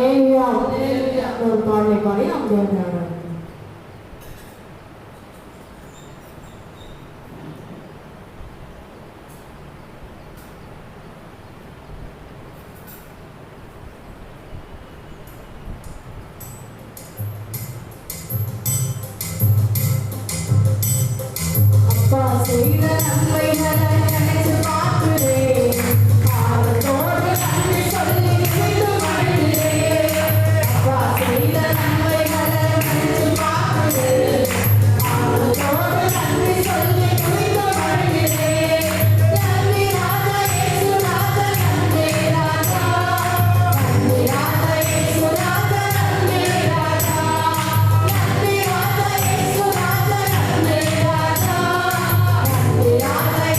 ஹalleluya ஒரு பாடலை பாடி நாம் தேவனை ஆராதிப்போம். அப்பா செய்த நன்மைகளை நினைச்சு பார்க்கிறேன், பாவத்தோடு நன்றி சொல்லி நினைத்து மகிழ்கிறேன். அப்பா செய்த நன்மைகளை நினைச்சு பார்க்கிறேன், பாவத்தோடு நன்றி சொல்லி நினைத்து மகிழ்கிறேன். நன்றி ராஜா இயேசு ராஜா, நன்றி ராஜா, நன்றி ராஜா இயேசு ராஜா, நன்றி ராஜா, நன்றி ராஜா இயேசு ராஜா, நன்றி ராஜா, நன்றி ராஜா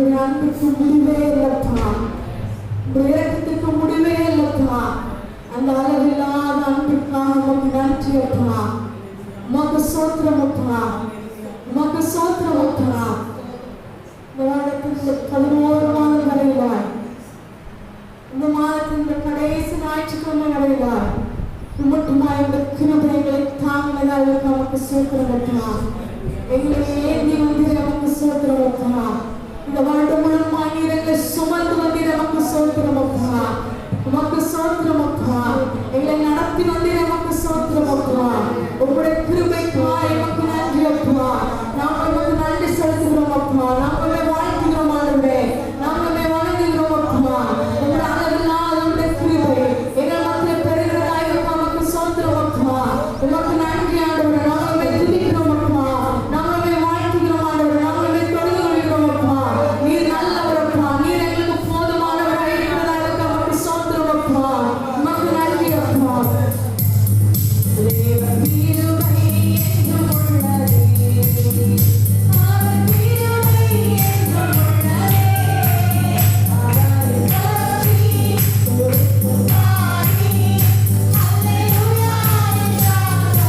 உங்களுடைய அன்புக்கு முடிவே இல்லப்பா, உங்களுடைய இரக்கத்துக்கு முடிவே இல்லப்பா. அந்த அளவில்லாத அன்புக்காக உமக்கு நன்றி அப்பா. உமக்கு ஸ்தோத்திரம் அப்பா, உமக்கு ஸ்தோத்திரம் அப்பா. இந்த வாரத்தில் 11 மாதம் வரையிலாய், இந்த மாதத்தின் கடைசி ஞாயிற்றுக்கிழமை வரையிலாய் மட்டுமாய் இந்த கிருபைகளை தாங்கினதாக நமக்கு ஸ்தோத்திரம் அப்பா. எங்களை ஏந்தி வந்து நமக்கு ஸ்தோத்திரம் அப்பா. இந்த வருடம் முழுமாய் நீர் எங்களை சுமந்து வந்து நமக்கு ஸ்தோத்திரம் அப்பா. உமக்கு ஸ்தோத்திரம் அப்பா. எங்களை நடத்தி வந்து நமக்கு ஸ்தோத்திரம் அப்பா. உங்களுடைய கிருபைக்காய் எமக்கு நன்றி அப்பா. நாங்கள் உமக்கு நன்றி செலுத்துகிறோம் அப்பா. நாங்கள் வாழ்த்துகிறோம் ஆண்டவரே, நாங்கள் வணங்குகிறோம் அப்பா. உங்களுடைய அளவில்லாத உங்களுடைய கிருபை எங்கள் மத்தியில் பெறுகிறதாய் உமக்கு ஸ்தோத்திரம் அப்பா. உமக்கு நன்றி ஆண்டவரே. நாங்கள் துதிக்கிறோம் அப்பா. நாங்கள் வாழ்த்துகிறோம் ஆண்டவரே. நாங்கள் தொழுது கொள்கிறோம் அப்பா. நீர் நல்லவர் அப்பா. நீர் எங்களுக்கு போதுமானவராய் இருக்கிறதாய் உமக்கு ஸ்தோத்திரம் அப்பா. உமக்கு நன்றி அப்பா. தேவன் கிருபை என்றும் உள்ளதே, அவர் கிருபை என்றும் உள்ளதே. அவரை பற்றி உரைத்து பாடி, அல்லேலூயா என்றார்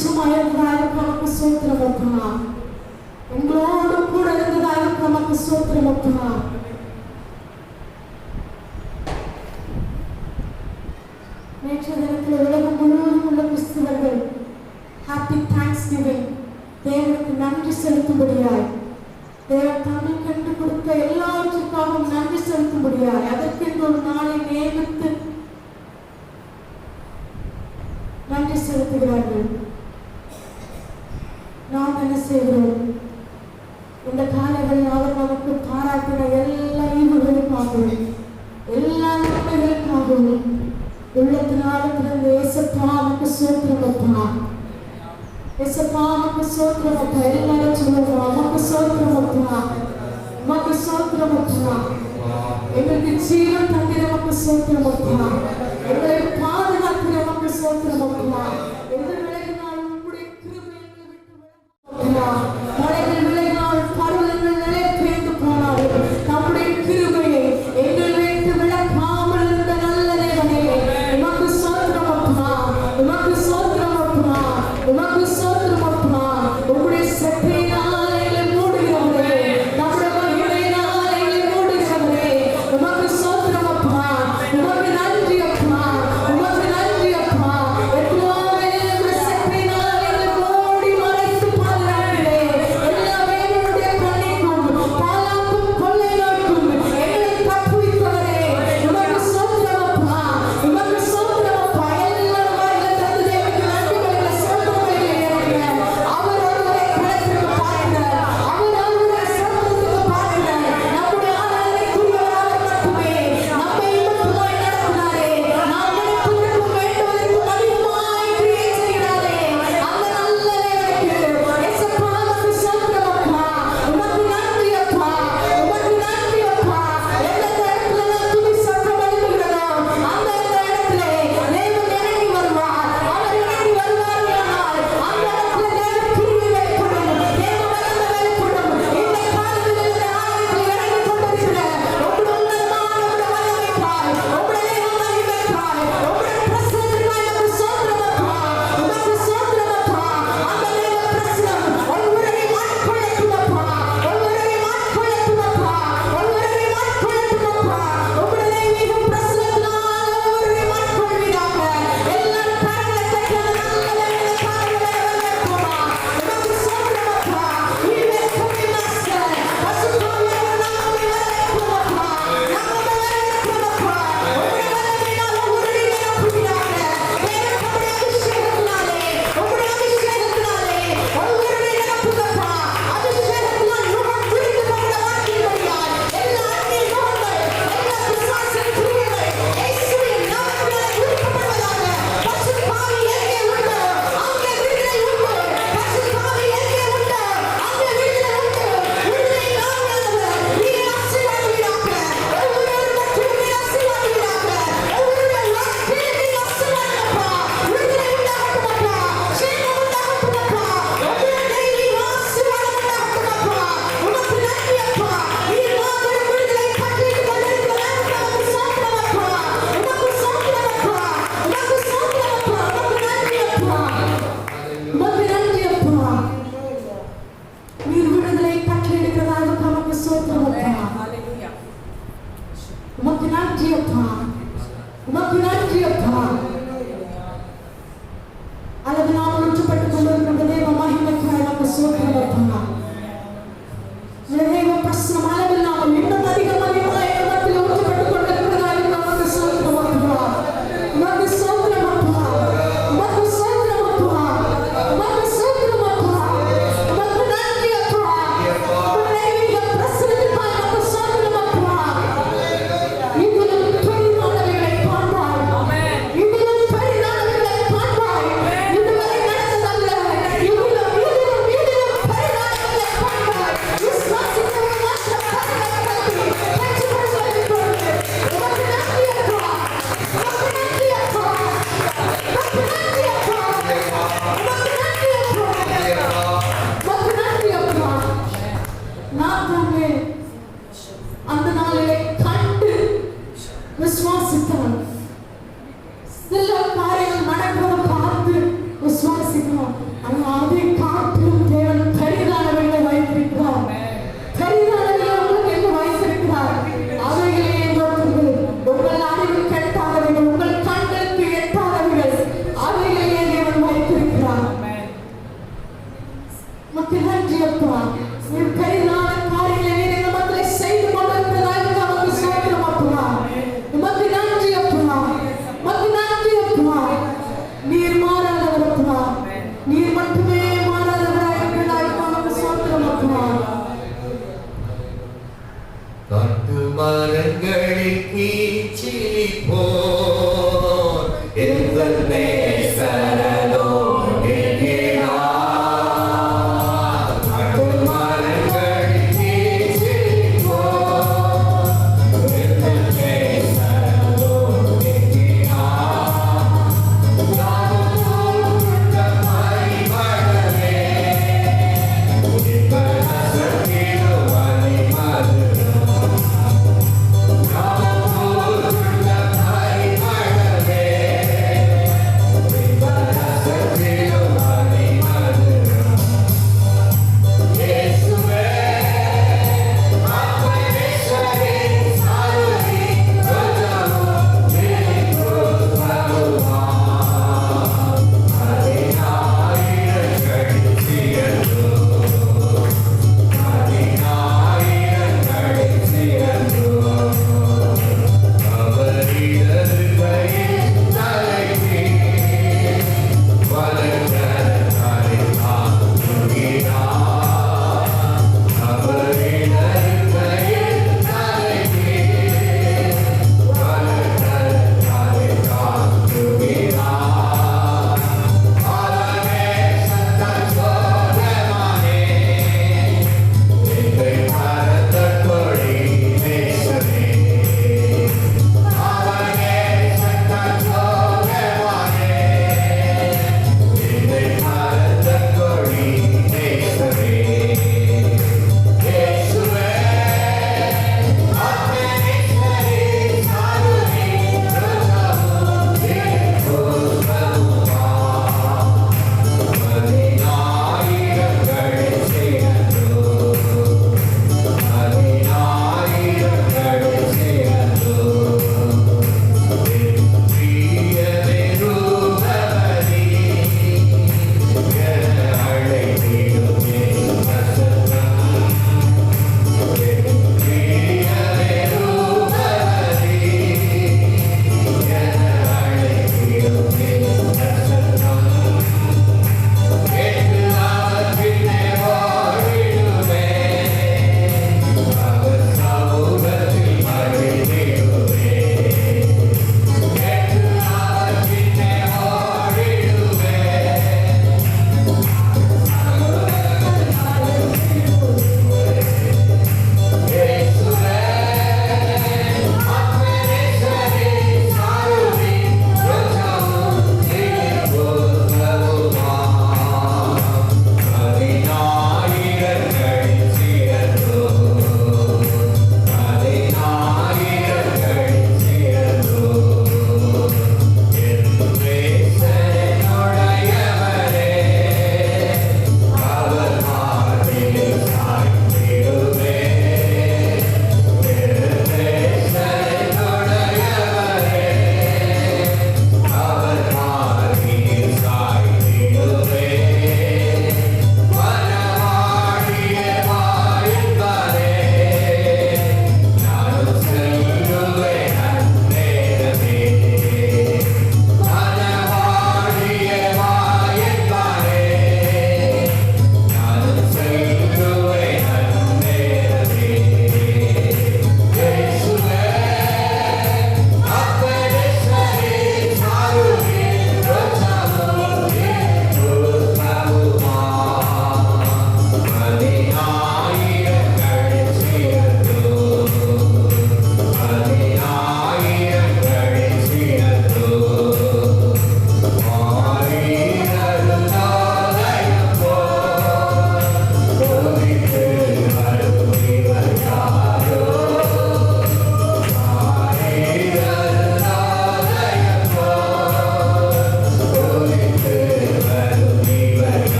வெளிச்சமாக இருந்ததாக நமக்கு சோத்திரம் அப்பா. எங்களோடு கூட இருந்ததாக நமக்கு சோத்திரம் அப்பா. நேற்று தினத்தில் உலகம் முழுவதும் உள்ள கிறிஸ்தவர்கள் ஹாப்பி தேங்க்ஸ் கிவிங் தேவனுக்கு நன்றி செலுத்தும்படியாய், தேவன் தமிழ் கண்டு கொடுத்த எல்லாவற்றுக்காகவும் நன்றி செலுத்தும்படியாய் அதற்கென்று ஒரு நாளை நியமித்து நன்றி செலுத்துகிறார்கள். நாம் என்ன செய்கிறோம்? இந்த காலைகளில் அவர் நமக்கு பாராட்டின எல்லா ஈவுகளுக்காகவும் எல்லா நன்மைகளுக்காகவும் உள்ளத்தினால பிறந்த ஏசப்பா நமக்கு சோத்திரம் அப்பா. ஏசப்பா நமக்கு சோத்திரம் அப்பா. எல்லாரும் சொல்லுவோம், நமக்கு சோத்திரம் அப்பா, நமக்கு சோத்திரம் அப்பா. எங்களுக்கு ஜீவன் தந்தி நமக்கு சோத்திரம் அப்பா. எங்களை பாதுகாத்து நமக்கு சோத்திரம் அப்பா. எது விலகினாலும் உங்களுடைய கிருபை எங்களை விட்டு விலகும். மலைகள் விலகினால் பருவங்கள் நிலை பெய்து போனாலும் நம்முடைய கிருபையை எங்கள் விட்டு விலகாமல் இருந்த நல்ல தேவனே உமக்கு சோத்திரம் அப்பா, உமக்கு சோத்திரம் அப்பா, உமக்கு சோத்திரம் அப்பா. உங்களுடைய சக்தியினால் எங்களை மூடுகிறவரே, நம்முடைய மகிமையினால் எங்களை மூடுகிறவரே உமக்கு சோத்திரம் அப்பா. உமக்கு நன்றி அப்பா. மரங்களில் கீச்சிலி போர் எங்கள் நேசரலோடு இருக்கிறார். மரங்களில் கீச்சிலி போர் எங்கள் நேசரலோடு இருக்கிறார். நாமும் உள்ளமாய் வாழவே எங்கள் நசரேயு வழி மதுரம்.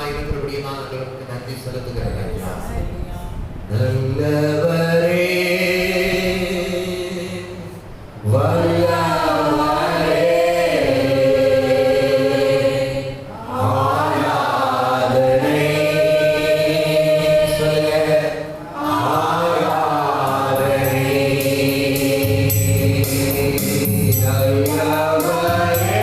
இருக்கிறபடியே நாங்கள் உங்களுக்கு நன்றி செலுத்துகிறோம் ஐயா. நல்லவரே வல்லவரே ஆராதனை சொல்லுங்க ஆராதனை நல்லவரே வல்லவரே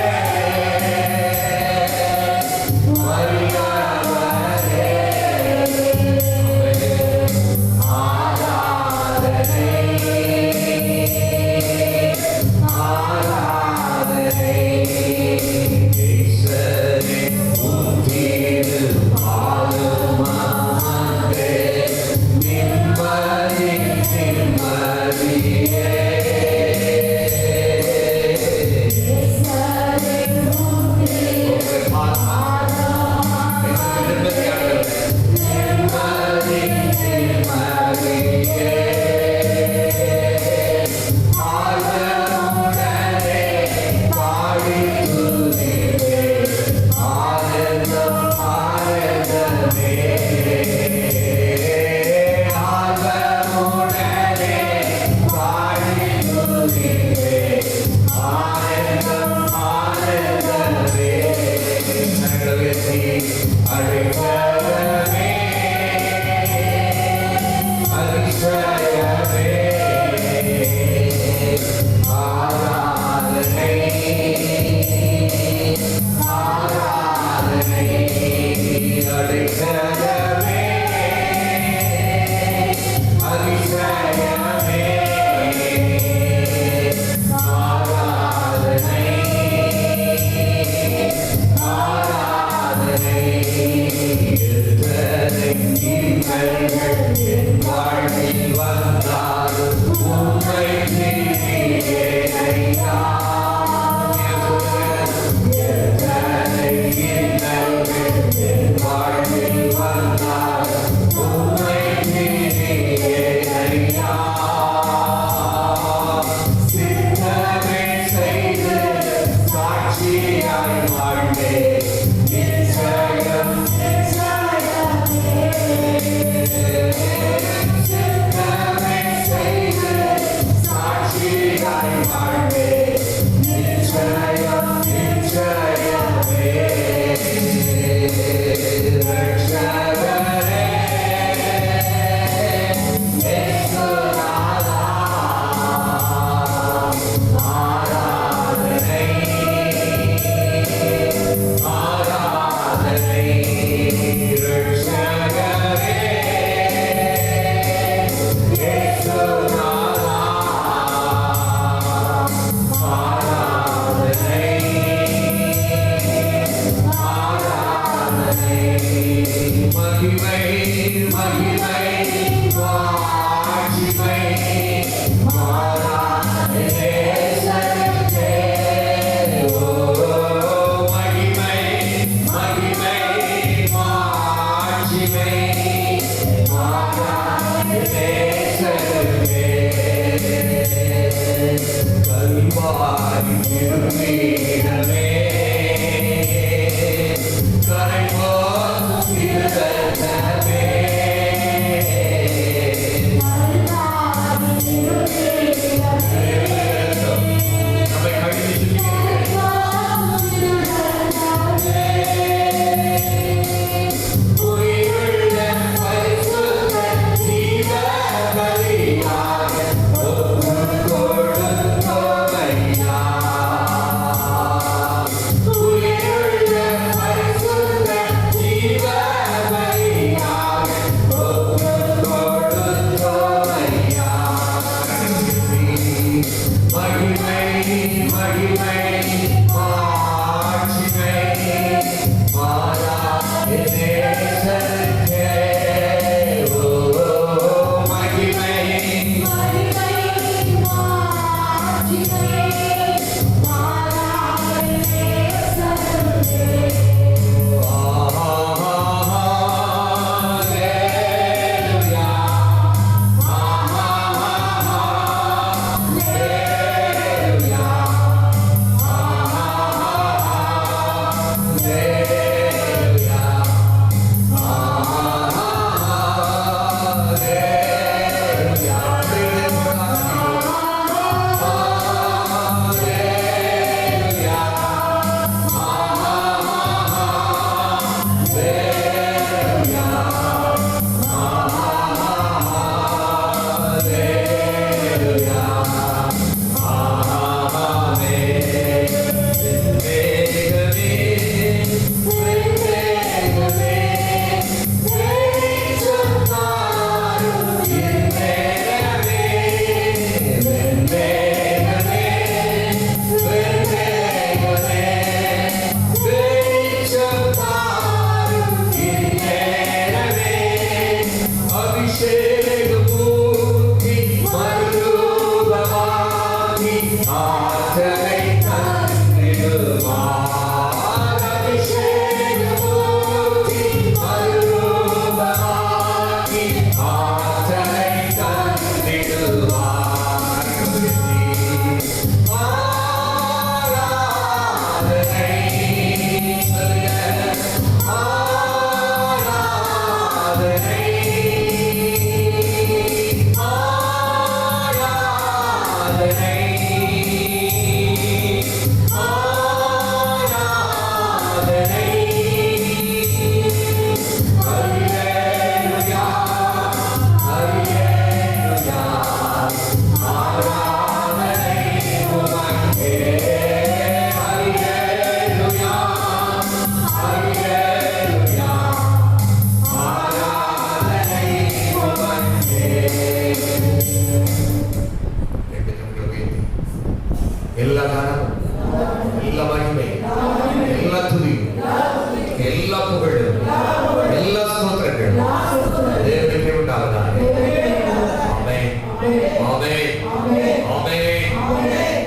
ஆமென். ஆமென். ஆமென். ஆமென்.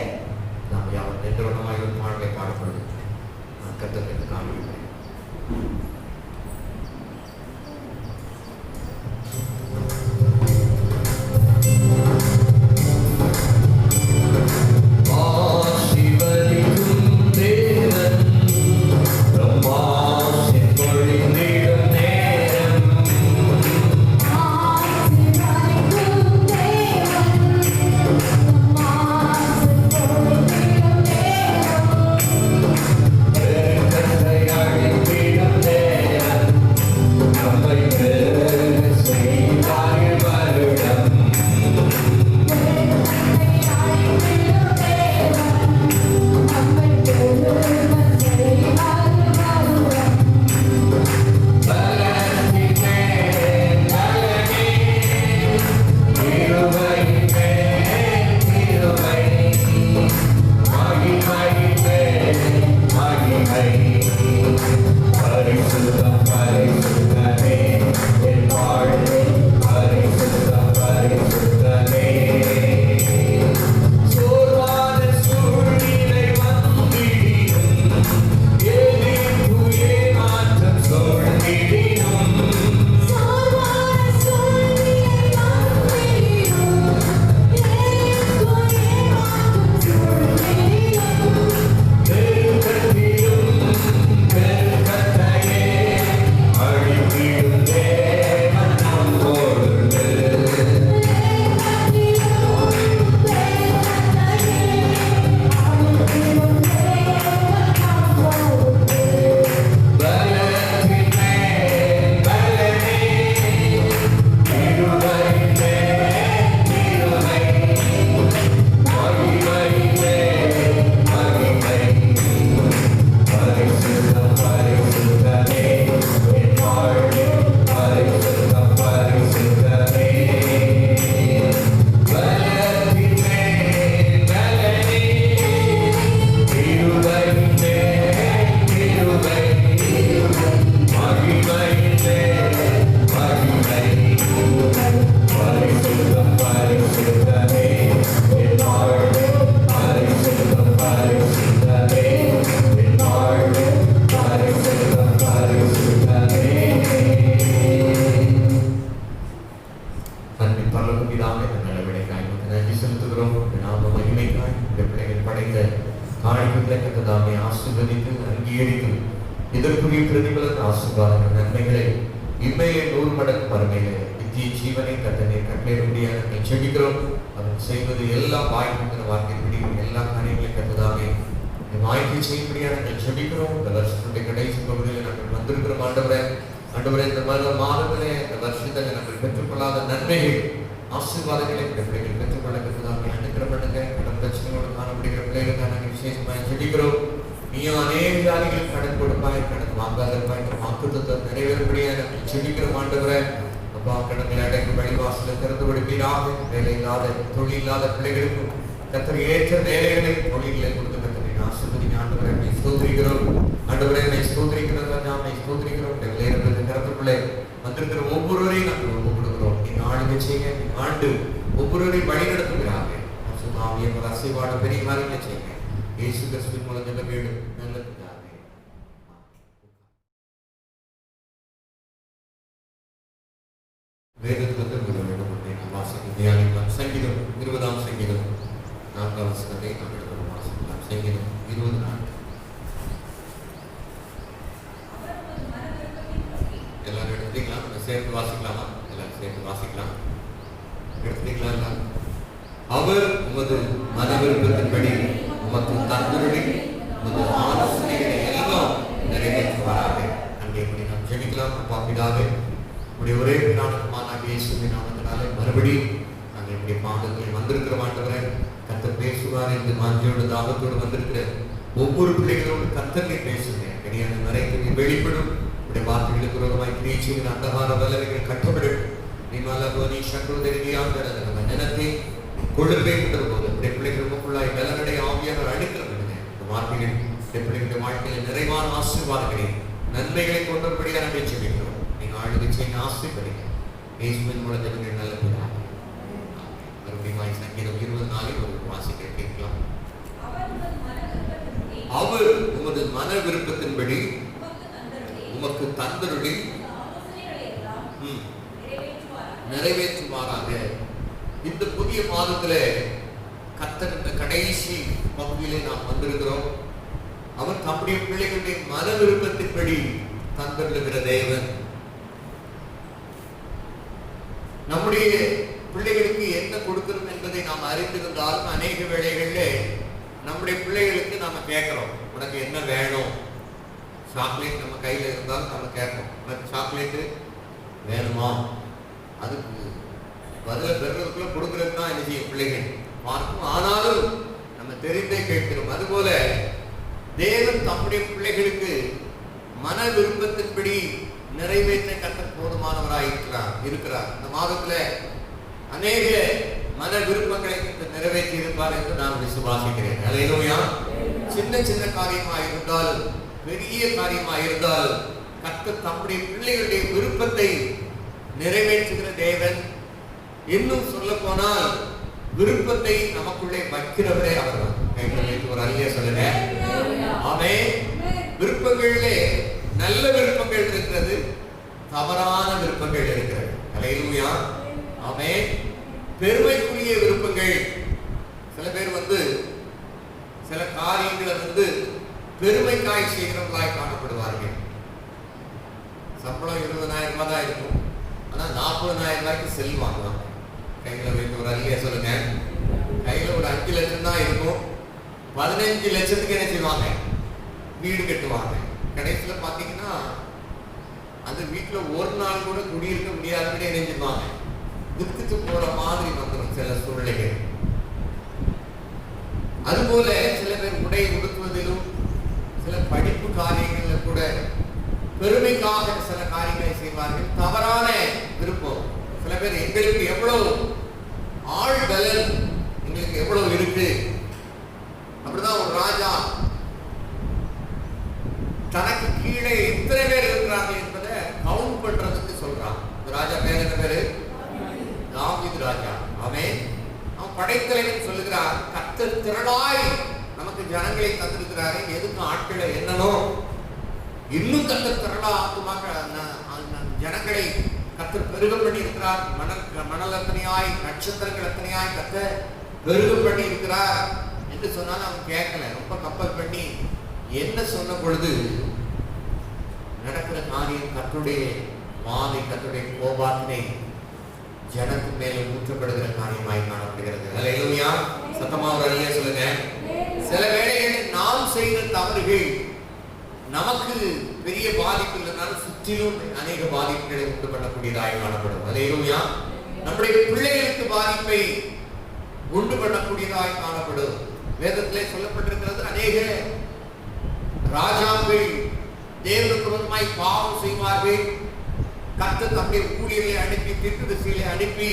நாம் யாவர் நின்றவனமாய் ஒரு பாடலை பாடப்பொழுது நான் கர்த்தருக்கு காண்பிக்கிறேன். ஆசீர்வதிக்கும் தேவன் பிரம்மாசின் பொழிந்திடும் நேரம் ஆசீர்வதிக்கும் தேவன் நம்மாசை பொழிந்திடும் நேரம் பெருக்கத்தை அழித்திடும் நேரம் நம்மை பெருக செய்வாய் வருடம் இதற்குரிய பிரதிபலன் ஆசீர்வாதங்கள் நன்மைகளை இம்மையை 100 மடங்கு மறுமையிலே நித்திய ஜீவனை கர்த்தனை கட்டளையிடும்படியாக நாங்கள் ஜெபிக்கிறோம். அவன் செய்வது எல்லா வாய்ப்புங்கிற வார்த்தைப்படி எல்லா காரியங்களையும் கர்த்ததாமே வாய்ப்பு செய்யும்படியாக நாங்கள் ஜெபிக்கிறோம். இந்த வருஷத்துடைய கடைசி பகுதியில் நாங்கள் வந்திருக்கிறோம். ஆண்டவரே இந்த மாதத்திலே இந்த வருஷத்தில் நாங்கள் பெற்றுக்கொள்ளாத நன்மைகள் ஆசீர்வாதங்களை பிள்ளைகள் பெற்றுக்கொள்ள கர்த்ததாமே அனுக்கிரம் பண்ணுங்க. கடன் பிரச்சனையோடு காணப்படுகிற பிள்ளைகளுக்காக நாங்கள் விசேஷமாக ஜெபிக்கிறோம். நீயும் அநேக ஜாதிகளுக்கு கடன் கொடுப்பாய், கடன் வாங்காதிருப்பாய். இந்த வாக்குத்தத்தம் நிறைவேறும்படியாக நாங்கள் ஜெபிக்கிறோம். ஆண்டவரே அப்பா கடன்களை அடைக்கு வழிவாசலை திறந்து விடுவீராக. வேலை இல்லாத தொழில் இல்லாத பிள்ளைகளுக்கும் கர்த்தர் ஏற்ற வேலைகளை தொழில்களை கொடுத்து கர்த்தரை ஆசீர்வதிங்க. ஆண்டவரை ஸ்தோத்திரிக்கிறோம். ஆண்டவரை ஸ்தோத்திரிக்கிறோம். ஸ்தோத்திரிக்கிறோம். கருத்துக்குள்ளே வந்திருக்கிற ஒவ்வொருவரையும் நாங்கள் ஒப்பு கொடுக்கிறோம். நீங்க ஆளுகை செய்யுங்க. நீங்க ஆண்டு ஒவ்வொருவரையும் வழி நடத்துகிறாங்க. அசைவாட பெரிய காரியங்களை செய்யுங்க. இயேசு கிறிஸ்துவின் மூலம் ஜெபம் கேளும் நல்ல பிதாவே. வேதத்தில் வாசிக்கும் தியானிக்கலாம். சங்கீதம் 20ஆம் சங்கீதம் 4ஆம் வசனத்தை நாம் எடுத்து வாசிக்கலாம். சங்கீதம் 24. எல்லாரும் எடுத்தீங்களா? சேர்த்து வாசிக்கலாமா? எல்லாரும் சேர்த்து வாசிக்கலாம். எடுத்தீங்களா? அவர் உமது மன விருப்பத்தின்படி உமக்கு தந்தருளி உமது ஆலோசனைகளை எல்லாம் நிறைவேற்றுவாராக. அங்கே எப்படி நாம் ஜெபிக்கலாம். அப்பா பிதாவே, உடைய ஒரே பிராணமான இயேசுவின் நாமத்தினாலே மறுபடியும் நாங்கள் இப்படி பாதத்தில் வந்திருக்கிற ஆண்டவரே கர்த்தர் பேசுவார் என்று வாஞ்சையோடு தாகத்தோடு வந்திருக்கிற ஒவ்வொரு பிள்ளைகளோடு கர்த்தரை பேசுங்க. கிடையாது மறைத்து நீ வெளிப்படும். உடைய வார்த்தைகளுக்கு விரோதமாய் கிரீச்சின் அந்தகார வல்லவைகள் கட்டப்படும். நீ சங்கோதரியாக நிலத்தை கொழுப்பை கொண்டது போது உடைய பிள்ளைகளுக்குள்ளாய் நலனடை ஆவியாக அடிக்கிறது. இந்த வார்த்தைகள் பிள்ளைகளுடைய வாழ்க்கையில் நிறைவான ஆசீர்வாதங்களை நன்மைகளை கொண்டபடியாக நாங்கள் ஜெபிக்கிறோம். நீங்கள் ஆளுகை செய்ய ஆசீர்வதிங்க. இயேசுவின் மூலம் ஜெபிக்கிற நல்ல பிதாவே. சங்கீதம் 24 ஒரு வாசிக்க கேட்கலாம். அவர் உமது மன விருப்பத்தின்படி உமக்கு தந்தருளி நிறைவேற்றுவாராக. இந்த புதிய மாதத்திலே கர்த்தர் இந்த கடைசி பகுதியிலே நாம் வந்திருக்கிறோம். அவர் தம்முடைய பிள்ளைகளுடைய மன விருப்பத்தின்படி தந்தருளுகிற தேவன். நம்முடைய பிள்ளைகளுக்கு என்ன கொடுக்கணும் என்பதை நாம் அறிந்திருந்தாலும் அநேக வேளைகளிலே நம்முடைய பிள்ளைகளுக்கு நாம கேட்கிறோம், உனக்கு என்ன வேணும்? சாக்லேட் நம்ம கையில இருந்தாலும் நம்ம கேட்போம், உனக்கு சாக்லேட்டு வேணுமா? அதுக்கு பதில பெறுறதுக்குள்ள கொடுக்கறது தான் என்ன செய்யும் பிள்ளைகள் பார்க்கும். ஆனாலும் நம்ம தெரிந்தே கேட்கிறோம். அதுபோல தேவன் தம்முடைய பிள்ளைகளுக்கு மன விருப்பத்தின்படி நிறைவேற்ற கர்த்தர் போதுமானவராய் இருக்கிறார். இந்த மாதத்துல அநேக மன விருப்பங்களை நிறைவேற்றி இருப்பார் என்று நான் விசுவாசிக்கிறேன். அல்லேலூயா. சின்ன சின்ன காரியமா இருந்தால் பெரிய காரியமா இருந்தால் கர்த்தர் தம்முடைய பிள்ளைகளுடைய விருப்பத்தை நிறைவேற்றுகிற தேவன். இன்னும் சொல்ல போனால் விருப்பத்தை நமக்குள்ளே வைக்கிறவரே அவர். ஒரு அல்லேலூயா சொல்லுங்க. ஆமென். விருப்பங்களிலே நல்ல விருப்பங்கள் இருக்கிறது, தவறான விருப்பங்கள் இருக்கிறது. அல்லேலூயா. ஆமென். பெருமைக்குரிய விருப்பங்கள். சில பேர் சில காரியங்களை பெருமைக்காய் செய்கிறவர்களாய் காணப்படுவார்கள். சம்பளம் 20,000 ரூபாய் தான் இருக்கும், ஆனா 40,000 ரூபாய்க்கு செல் வாங்குவாங்க. கையில வைத்து ஒரு அல்லேலூயா சொல்லுங்க. கையில ஒரு 5 லட்சம் தான் இருக்கும், 15 லட்சத்துக்கு என்ன செய்வாங்க? வீடு கட்டுவாங்க. கடைசியில் பார்த்தீங்கன்னா அந்த வீட்டில் ஒரு நாள் கூட குடியிருக்க முடியாதபடி நினைஞ்சிருவாங்க. வித்துட்டு போற மாதிரி வந்துடும் சில சூழ்நிலைகள். அதுபோல சில பேர் உடை உடுத்துவதிலும் சில படிப்பு காரியங்கள்ல கூட பெருமைக்காக சில காரியங்களை செய்வார்கள். தவறான விருப்பம். சில பேர் எங்களுக்கு எவ்வளவு ஆழ்பலன், எங்களுக்கு எவ்வளவு இருக்கு. அப்படிதான் ஒரு ராஜா தனக்கு கீழே எத்தனை பேர் இருக்கிறார்கள் என்பதை கவுண்ட் பண்றதுக்கு சொல்றான். ராஜா பேர் என்ன பேரு? தாவீது ராஜா. அவன் படைத்தலைவன் சொல்லுகிறார், கர்த்தர் திரளாய் நமக்கு ஜனங்களை தந்திருக்கிறாரு, எதுக்கு ஆட்களை என்னணும், இன்னும் கர்த்தர் திரளா ஜனங்களை கர்த்தர் பெருக பண்ணி இருக்கிறார். மணல் எத்தனையாய், நட்சத்திரங்கள் எத்தனையாய் கர்த்தர் பெருக பண்ணி இருக்கிறார் என்று சொன்னாலும் அவன் கேட்கல. ரொம்ப கப்பல் பண்ணி என்ன சொன்ன பொழுது நடக்கிற காரியம் கர்த்தருடைய வாதை, கர்த்தருடைய கோபாத்தினை ஜனத்து மேலே ஊற்றப்படுகிற காரியமாய் காணப்படுகிறது. அல்லேலூயா. சத்தமா ஒரு அல்லேலூயா சொல்லுங்க. சில வேளைகளில் நாம் செய்த தவறுகள் நமக்கு பெரிய பாதிப்பு இல்லைனாலும் சுற்றிலும் அநேக பாதிப்புகளை உண்டு பண்ணக்கூடியதாய் காணப்படும். அல்லேலூயா. நம்முடைய பிள்ளைகளுக்கு பாதிப்பை உண்டு பண்ணக்கூடியதாய் காணப்படும். வேதத்திலே சொல்லப்பட்டிருக்கிறது, அநேக ராஜாக்கள் தேவனுக்கு விரோதமாய் பாவம் செய்வார்கள். கர்த்தர் தம்முடைய ஊழியர்களை அனுப்பி, தீர்க்கதரிசிகளை அனுப்பி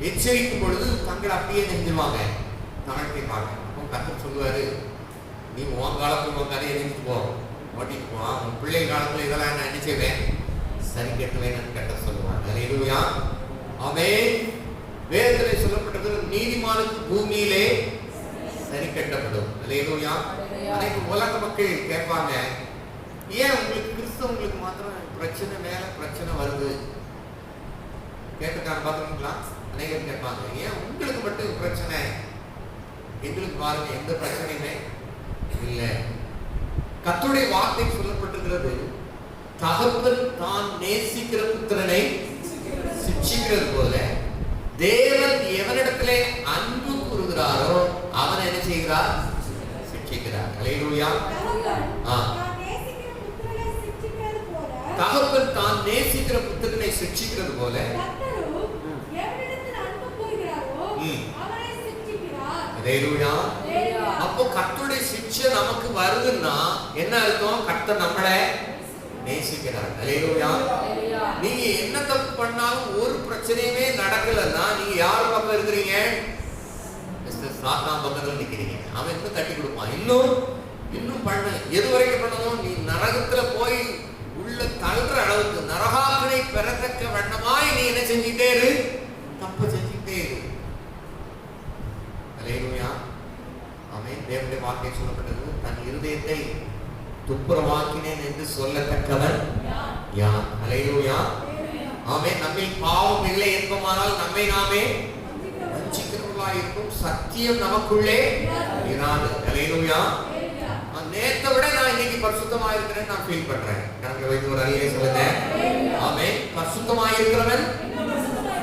எச்சரிக்கும் பொழுது தங்களை அப்படியே நெஞ்சுவாங்க, தாழ்த்திப்பாங்க. அப்போ கர்த்தர் சொல்லுவாரு, நீ உன் காலத்துல உன் கதையை நெஞ்சு போ, ஓட்டிட்டு போ, உன் பிள்ளை காலத்துல இதெல்லாம் நான் என்ன செய்வேன், சரி கட்டுவேன் கர்த்தர் சொல்லுவாங்க. அல்லேலூயா. ஆமென். வேதத்திலே சொல்லப்பட்டது, நீதிமானுக்கு பூமியிலே சரி கட்டப்படும். அல்லேலூயா. அனைத்து உலக மக்கள் கேட்பாங்க, ஏன் உங்களுக்கு கிறிஸ்தவங்களுக்கு மாத்திரம் பிரச்சனை மேல பிரச்சனை வருது? கேட்டுக்கான பாத்துருக்கீங்களா? அநேகர் கேட்பாங்க, ஏன் உங்களுக்கு மட்டும் பிரச்சனை, எங்களுக்கு பாருங்க எந்த பிரச்சனையுமே இல்லை. கர்த்தருடைய வார்த்தை சொல்லப்பட்டிருக்கிறது, தகப்பன் தான் நேசிக்கிற புத்திரனை சிட்சிக்கிறது போல தேவன் எவனிடத்திலே அன்பு கூறுகிறாரோ அவன் என்ன செய்கிறார்? சிட்சிக்கிறார். அல்லேலூயா. தகப்பன் தான் நேசிக்கிற புத்திரனை சிட்சிக்கிறது போல அல்லேலூயா. அப்போ கர்த்தருடைய சிட்சை நமக்கு வருதுன்னா என்ன அர்த்தம்? கர்த்தர் நம்மளை நேசிக்கிறார். அல்லேலூயா. நீங்க என்ன தப்பு பண்ணாலும் ஒரு பிரச்சனையுமே நடக்கலன்னா நீங்க யார் பக்கம் இருக்கிறீங்க? சாத்தான் பக்கத்துல நிக்கிறீங்க. அவன் இன்னும் தட்டி கொடுப்பான், இன்னும் பண்ண, எது வரைக்கும் பண்ணணும்? நீ நரகத்துல போய் உள்ள தள்ளுற அளவுக்கு நரகாக்கினை பெறத்தக்க வண்ணமாய் நீ என்ன செஞ்சுட்டே இரு, தப்பு செஞ்சுட்டே இரு. தேவனுடைய வார்த்தை சொல்லப்பட்டது, தன் இருதயத்தை துப்புரவாக்கினேன் என்று சொல்லத்தக்கவன் யார்? அல்லேலூயா. ஆமென். நம்மில் பாவம் இல்லை என்பமானால் நம்மை நாமே வஞ்சிக்கிறவர்களாய் இருக்கும். சத்தியம் நமக்குள்ளே இராது. அல்லேலூயா. நேத்தை விட நான் இன்னைக்கு பரிசுத்தமா இருக்கிறேன்னு நான் ஃபீல் பண்றேன். கணக்கு வைத்து ஒரு அறிவை சொல்லுங்க. ஆமென். பரிசுத்தமா இருக்கிறவன்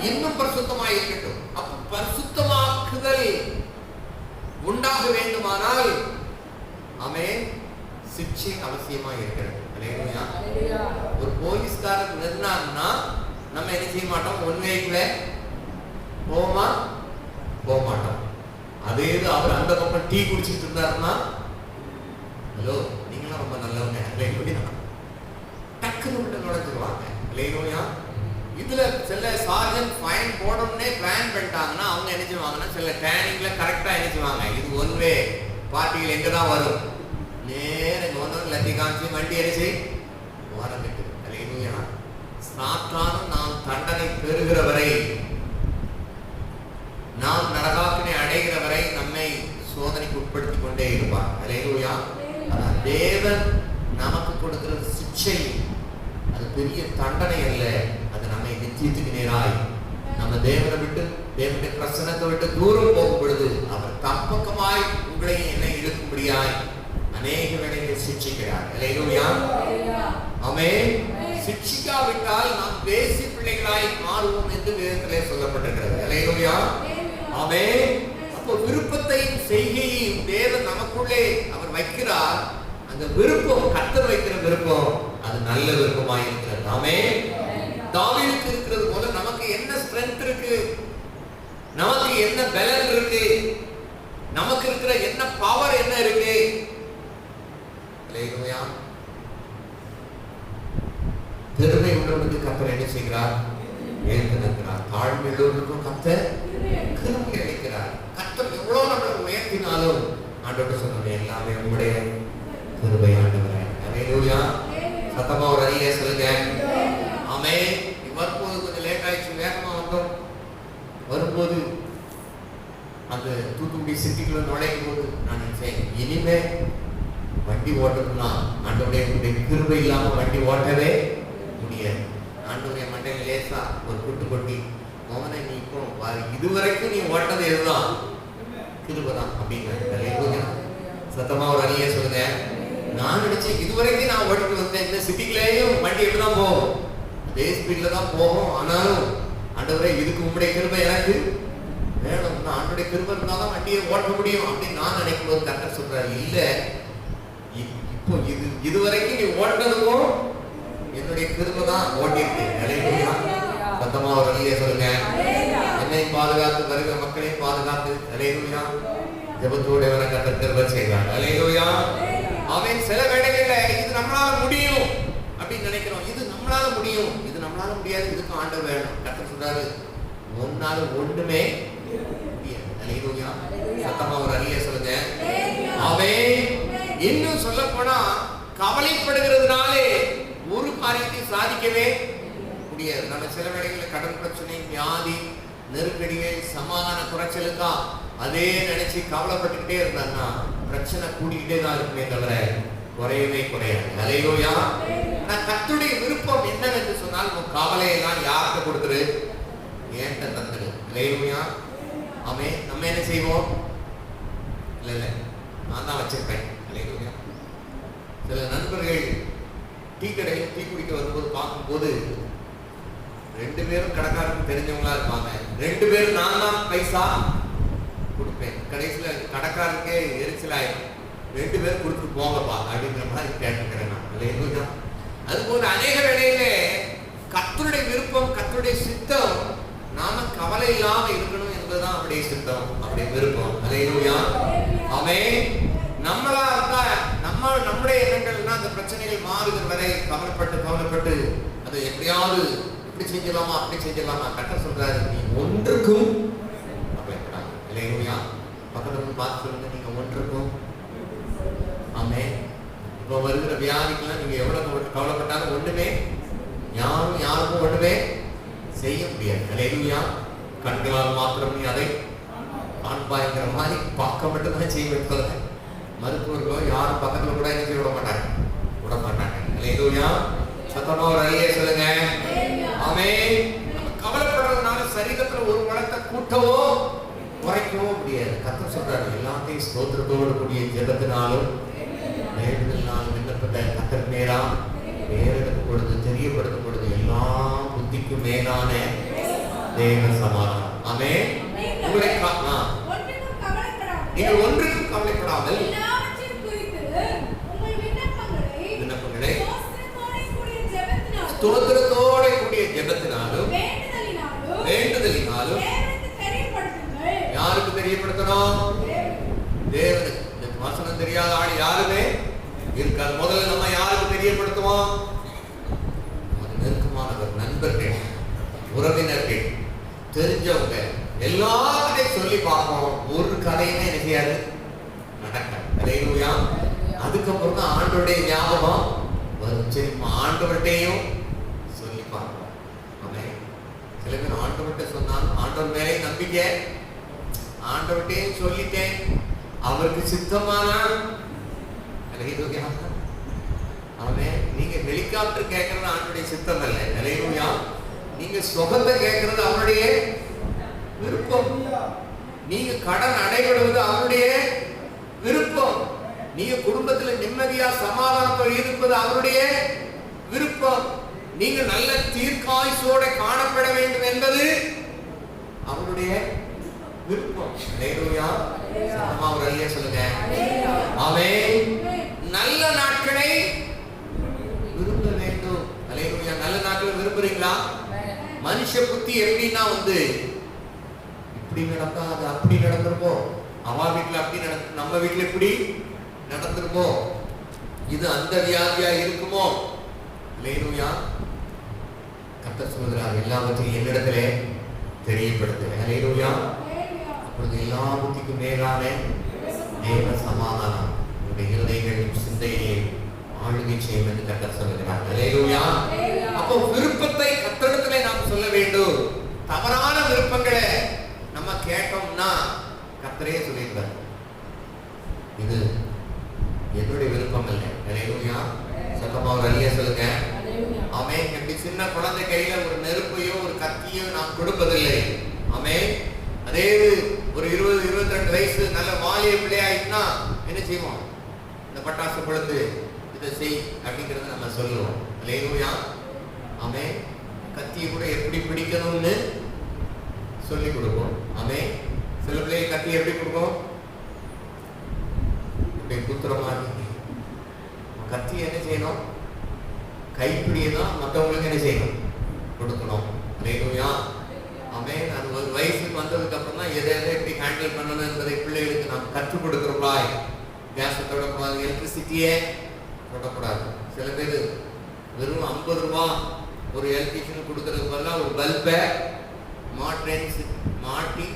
இன்னும் பரிசுத்தமா இருக்கட்டும். அப்ப பரிசுத்தமாக்குதல் உண்டாக வேண்டுமானால் ஆமென் சிக்ஷை அவசியமா இருக்கிறது. அல்லேலூயா. ஒரு போலீஸ்காரர் நின்னான்னா நம்ம என்ன செய்ய மாட்டோம்? ஒன்வேக்குள்ள போக மாட்டோம். அதே இது அவர் அந்த பக்கம் டீ குடிச்சிட்டு இருந்தாருன்னா, ஹலோ நீங்களாம் ரொம்ப நல்லவங்க, அல்லேலூயா, டக்குன்னு உள்ள நுழைஞ்சிருவாங்க. அல்லேலூயா. இதுல சில சார்ஜன் ஃபைன் போடணும்னே பிளான் பண்ணிட்டாங்கன்னா அவங்க என்ன செய்வாங்கன்னா, சில டேனிங்ல கரெக்டா என்ன செய்வாங்க, இது ஒன்வே பார்ட்டிகள் எங்கதான் வரும், நேரம் ஒன்றும் லத்தி காமிச்சு வண்டி அடிச்சு வரவிட்டு. அல்லேலூயா. சாத்தானும் நாம் தண்டனை பெறுகிற வரை, நாம் நரகாக்கினை அடைகிற வரை நம்மை சோதனைக்கு உட்படுத்திக் கொண்டே இருப்பார். அல்லேலூயா. ஆனால் தேவன் நமக்கு கொடுக்கிற சிக்ஷை அது பெரிய தண்டனை அல்ல. அது நம்மை நிச்சயத்துக்கு நேராய் நம்ம தேவனை விட்டு, தேவனுடைய பிரசன்னத்தை விட்டு தூரம் போகும் பொழுது அவர் தப்பக்கமாய் உங்களை என்னை இழுக்கும்படியாய் அநேக வேளைகளில் சிக்ஷிக்கிறார். அல்லேலூயா. ஆமென். சிக்ஷிக்காவிட்டால் நாம் வேசி பிள்ளைகளாய் மாறுவோம் என்று வேதத்திலே சொல்லப்பட்டிருக்கிறது. அல்லேலூயா. ஆமென். அப்போ விருப்பத்தையும் செய்கையையும் தேவன் நமக்குள்ளே அவர் வைக்கிறார். அந்த விருப்பம், கர்த்தர் வைக்கிற விருப்பம், அது நல்ல விருப்பமாய் இருக்கிறது. ஆமென். தாவீதுக்கு இருக்கிறது போல நமக்கு என்ன ஸ்ட்ரென்த் இருக்கு, நமக்கு என்ன பலன் இருக்கு, நமக்கு இருக்கிற என்ன பவர் என்ன இருக்கு. அல்லேலூயா. பெருமை உள்ளவனுக்கு கர்த்தர் என்ன செய்கிறார்? உயர்த்துகிறார். தாழ்மை உள்ளவனுக்கும் கர்த்தர் கிருபை அளிக்கிறார். கர்த்தர் எவ்வளவு நம்மளை உயர்த்தினாலும் ஆண்டவரே சொன்னது எல்லாமே உங்களுடைய கிருபை ஆண்டவரே. அல்லேலூயா. சத்தமா ஒரு அறிய சொல்லுங்க. ஆமென். வரும்போது கொஞ்சம் லேட் ஆயிடுச்சு, வேகமா வந்தோம். வரும்போது அந்த தூத்துக்குடி சிட்டிக்குள்ள நுழையும் போது நான் நினைச்சேன், இனிமே வண்டி ஓட்டணும்னா ஆண்டவருடைய கிருபை இல்லாம வண்டி ஓட்டவே முடியாது. ஆண்டவருடைய மண்டையில் லேசா ஒரு குட்டு கொட்டி, மோகனை நீ இப்போ இதுவரைக்கும் நீ ஓட்டது எதுதான்? கிருபைதான் அப்படின்னு. சத்தமா ஒரு அணியை சொல்லுங்க. நான் நினைச்சேன் இதுவரைக்கும் நான் ஓட்டிட்டு வந்தேன், இந்த சிட்டிக்குள்ளேயும் வண்டி எப்படிதான் போகும், அதே ஸ்பீட்ல தான் போகும். ஆனாலும் ஆண்டவரே இதுக்கு உங்களுடைய கிருபை எனக்கு வேணும், ஆண்டவருடைய கிருபை இருந்தாதான் வண்டியை ஓட்ட முடியும் அப்படின்னு நான் நினைக்கும் போது கர்த்தர் சொல்றாரு, இல்ல இப்போ இதுவரைக்கும் நீ ஓட்டதுக்கும் என்னுடைய கிருபை தான் ஓட்டிருக்கு. அல்லேலூயா. சத்தமா ஒரு அணியை சொல்லுங்க. என்னை பாதுகாத்து வருகிற மக்களையும் பாதுகாத்து. அல்லேலூயா. ஜெபத்தோட வர கர்த்தர் கிருபை செய்வார். அல்லேலூயா. அவன் சில வேளைகளில் இது நம்மளால முடியும் அப்படின்னு நினைக்கிறோம். இது நம்மளால முடியும், இது நம்மளால முடியாது, இதுக்கு ஆண்டவர் வேணும். கர்த்தர் சொல்றாரு, ஒன்னால ஒண்ணுமே முடியாது. அல்லேலூயா. சத்தமா ஒரு அணியை சொல்லுங்க. அவன் இன்னும் சொல்ல போனா கவலைப்படுகிறதுனாலே ஒரு காரியத்தை சாதிக்கவே முடியாது. நம்ம சில வேளைகளில் கடன் பிரச்சனை, வியாதி, நெருக்கடிகள், சமாதான குறைச்சலுக்கா அதே நினைச்சு கவலைப்பட்டுக்கிட்டே இருந்தான்னா பிரச்சனை கூடிக்கிட்டே தான் இருக்குமே தவிர குறையவே குறையாது. அல்லேலூயா. கர்த்தருடைய விருப்பம் என்னவென்று சொன்னால் உன் கவலையெல்லாம் யார்கிட்ட கொடுத்துரு? ஏன்ட்ட தந்துரு. அல்லேலூயா. ஆமென். நம்ம என்ன செய்வோம்? இல்ல நான் தான் வச்சிருப்பேன். அல்லேலூயா. சில நண்பர்கள் டீ கடையில் டீ குடிக்க வரும்போது பார்க்கும்போது ரெண்டு பேரும் கடைக்காரருக்கு தெரிஞ்சவங்களா இருப்பாங்க. ரெண்டு பேரும் நான் தான் பைசா கொடுப்பேன். கடைசியில கடைக்காரருக்கே எரிச்சலாயிரும். ரெண்டு பேரும் கொடுத்துட்டு போங்கப்பா அப்படின்ற மாதிரி கேட்டுக்கிறேன் நான். அல்லேலூயா. அதுபோல அநேக வேளையிலே கர்த்தருடைய விருப்பம், கர்த்தருடைய சித்தம் நாம கவலை இல்லாம இருக்கணும் என்பதுதான் அவருடைய சித்தம், அவருடைய விருப்பம். அல்லேலூயா. ஆமென். நம்மளா இருந்தா நம்முடைய எண்ணங்கள்னா அந்த பிரச்சனைகள் மாறுகிற வரை கவலைப்பட்டு அது எப்படியாவது இப்படி செஞ்சலாமா அப்படி செஞ்சலாமா. கர்த்தர் சொல்றாரு, நீ ஒன்றுக்கும் கவலைப்படாத. அல்லேலூயா. பக்கத்துல பார்த்து சொல்லுங்க, நீங்க ஒன்றுக்கும். ஆமென். இப்போ வருகிற வியாதிக்கெல்லாம் நீங்க எவ்வளவு கவலைப்பட்டாலும் ஒண்ணுமே யாருக்கும் ஒண்ணுமே செய்ய முடியாது. அல்லேலூயா. கண்களால் மாத்திரம் நீ அதை காண்பாய்ங்கிற மாதிரி பார்க்க மட்டும்தான் செய்ய வைப்பது. மருத்துவர்களோ யாரும் பக்கத்துல கூட என்ன செய்ய விட மாட்டாங்க. அல்லேலூயா. சத்தமா ஒரு அல்லேலூயா சொல்லுங்க. ஆமென். நம்ம கவலைப்படுறதுனால சரீரத்துல ஒரு பலத்தை கூட்டவோ குறைக்கவோ முடியாது. கர்த்தர் சொல்றாரு, எல்லாத்தையும் ஸ்தோத்திரத்தோடு கூடிய ஜெபத்தினாலும் வேண்டுதலினாலும் விண்ணப்பத்தை கர்த்தர் நேரா நேரிடும் பொழுது தெரியப்படுத்தும் பொழுது எல்லா புத்திக்கும் மேலான தேவ சமாதானம். ஆமென். உங்களை நீங்கள் ஒன்றுக்கும் கவலைப்படாமல் விண்ணப்பங்களை ஸ்தோத்திரத்தோட கூடிய ஜெபத்தினாலும் வேண்டுதலினாலும் யாருக்கு தெரியப்படுத்தணும்? தேவனுக்கு. இந்த வசனம் தெரியாத ஆள் யாருமே இருக்காது. முதல்ல நம்ம யாருக்கு தெரியப்படுத்துவோம்? நெருக்கமானவர், நண்பர்கள், உறவினர்கள், தெரிஞ்சவங்க எல்லாத்தையும் சொல்லி பார்ப்போம். ஒரு கதையுமே என்ன செய்யாது, நடக்காது. அல்லேலூயா. அதுக்கப்புறம் தான் ஆண்டவருடைய ஞாபகம் வரும். சரி, ஆண்டவர்கிட்டையும் சொல்லி பார்ப்போம். ஆமென். சில பேர் ஆண்டவர்கிட்ட சொன்னாலும் ஆண்டவர் மேலே நம்பிக்கை, ஆண்டவர்கிட்டையும் சொல்லிட்டேன், அவருக்கு சித்தமான அவன் நீங்க ஹெலிகாப்டர் கேட்கறது ஆண்டவருடைய சித்தம் அல்ல. அல்லேலூயா. நீங்க சுகத்தை கேட்கறது அவருடைய விருப்பம். நீங்க கடன் அடைபடுவது அவருடைய விருப்பம். நீங்க குடும்பத்துல நிம்மதியா சமாதானத்தோடு இருப்பது அவருடைய விருப்பம். நீங்க நல்ல தீர்க்காயுசோட காணப்பட வேண்டும் என்பது அவருடைய விருப்பம். அல்லேலூயா. சத்தமா ஒரு அல்லேலூயா சொல்லுங்க. ஆமென். நல்ல நாட்களை விரும்ப வேண்டும். அல்லேலூயா. நல்ல நாட்களை விரும்புறீங்களா? மனுஷ புத்தி எப்படின்னா இப்படி நடந்தா அது அப்படி நடந்துருப்போம், அவ வீட்டுல அப்படி நடந்து நம்ம வீட்டுல இப்படி நடந்துருப்போம், இது அந்த வியாதியா இருக்குமோ. அல்லேலூயா. கர்த்தர் சொல்கிறார், எல்லாவற்றையும் என்னிடத்திலே தெரியப்படுத்து. அல்லேலூயா. அப்பொழுது எல்லா புத்திக்கும் மேலான தேவ சமாதானம் உங்களுடைய இருதயங்களின் சிந்தையை ஆளுகை செய்யும் என்று கர்த்தர் சொல்கிறார். அல்லேலூயா. அப்போ விருப்பத்தை கர்த்தரிடத்திலே நாம் சொல்ல வேண்டும். தவறான விருப்பங்களை நம்ம கேட்டோம்னா கர்த்தரே சொல்லிடுவார், இது என்னுடைய விருப்பம் இல்லை. அல்லேலூயா. சத்தமா ஒரு அல்லேலூயா சொல்லுங்க. ஆமென். எப்படி சின்ன குழந்தை கையில ஒரு நெருப்பையோ ஒரு கத்தியோ நாம் கொடுப்பதில்லை. ஆமென். அதே ஒரு 20-22 வயசு நல்ல வாலிய பிள்ளையாயிட்டுனா என்ன செய்வோம்? இந்த பட்டாசு கொளுத்து, இதை செய் அப்படிங்கறத நம்ம சொல்லுவோம். அல்லேலூயா. ஆமென். கத்தியை கூட எப்படி பிடிக்கணும்னு சொல்லி கொடுப்போம். ஆமென். சில பிள்ளைங்க கத்தியை எப்படி கொடுப்போம்? இப்படி குத்துற மாதிரி. கத்தியை என்ன செய்யணும்? கைப்பிடியை தான் மற்றவங்களுக்கு என்ன செய்யணும்? கொடுக்கணும். அல்லேலூயா. ஆமென். அது ஒரு வயசுக்கு வந்ததுக்கு அப்புறம் தான் எதை எப்படி ஹேண்டில் பண்ணணும் என்பதை பிள்ளைகளுக்கு நாம் கற்றுக் கொடுக்கிறோம். கேஸை தொடக்கூடாது, எலக்ட்ரிசிட்டியே தொடக்கூடாது. சில பேர் வெறும் 50 ரூபாய் ஒரு எலக்ட்ரிஷியன் கொடுக்கறதுக்கு பதிலாக ஒரு பல்பை மாட்டி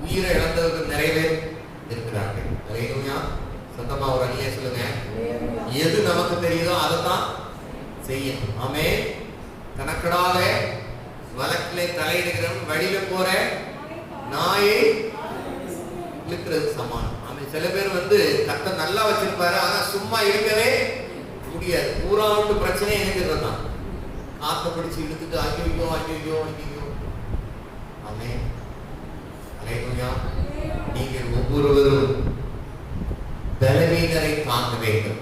உயிரை இழந்தவர்கள் நிறைய பேர் இருக்கிறார்கள். அல்லேலூயா. சத்தமா ஒரு அல்லேலூயா சொல்லுங்க. எது நமக்கு தெரியுதோ அதை தான் செய்யணும். ஆமென். கணக்கடாத வழக்கிலே தலையிடுகிறவன் வழியில போற நாயை இழுக்கிறது சமானம். ஆமென். சில பேர் கர்த்தர் நல்லா வச்சிருப்பாரு, ஆனா சும்மா இருக்கவே முடியாது. ஊராவுண்டு பிரச்சனை எனக்கு தான் காத்த பிடிச்சு இழுத்துட்டு ஐயோ ஐயோ ஐயோ. ஆமென். அல்லேலூயா. நீங்கள் ஒவ்வொருவரும் பலவீனரை தாங்க வேண்டும்.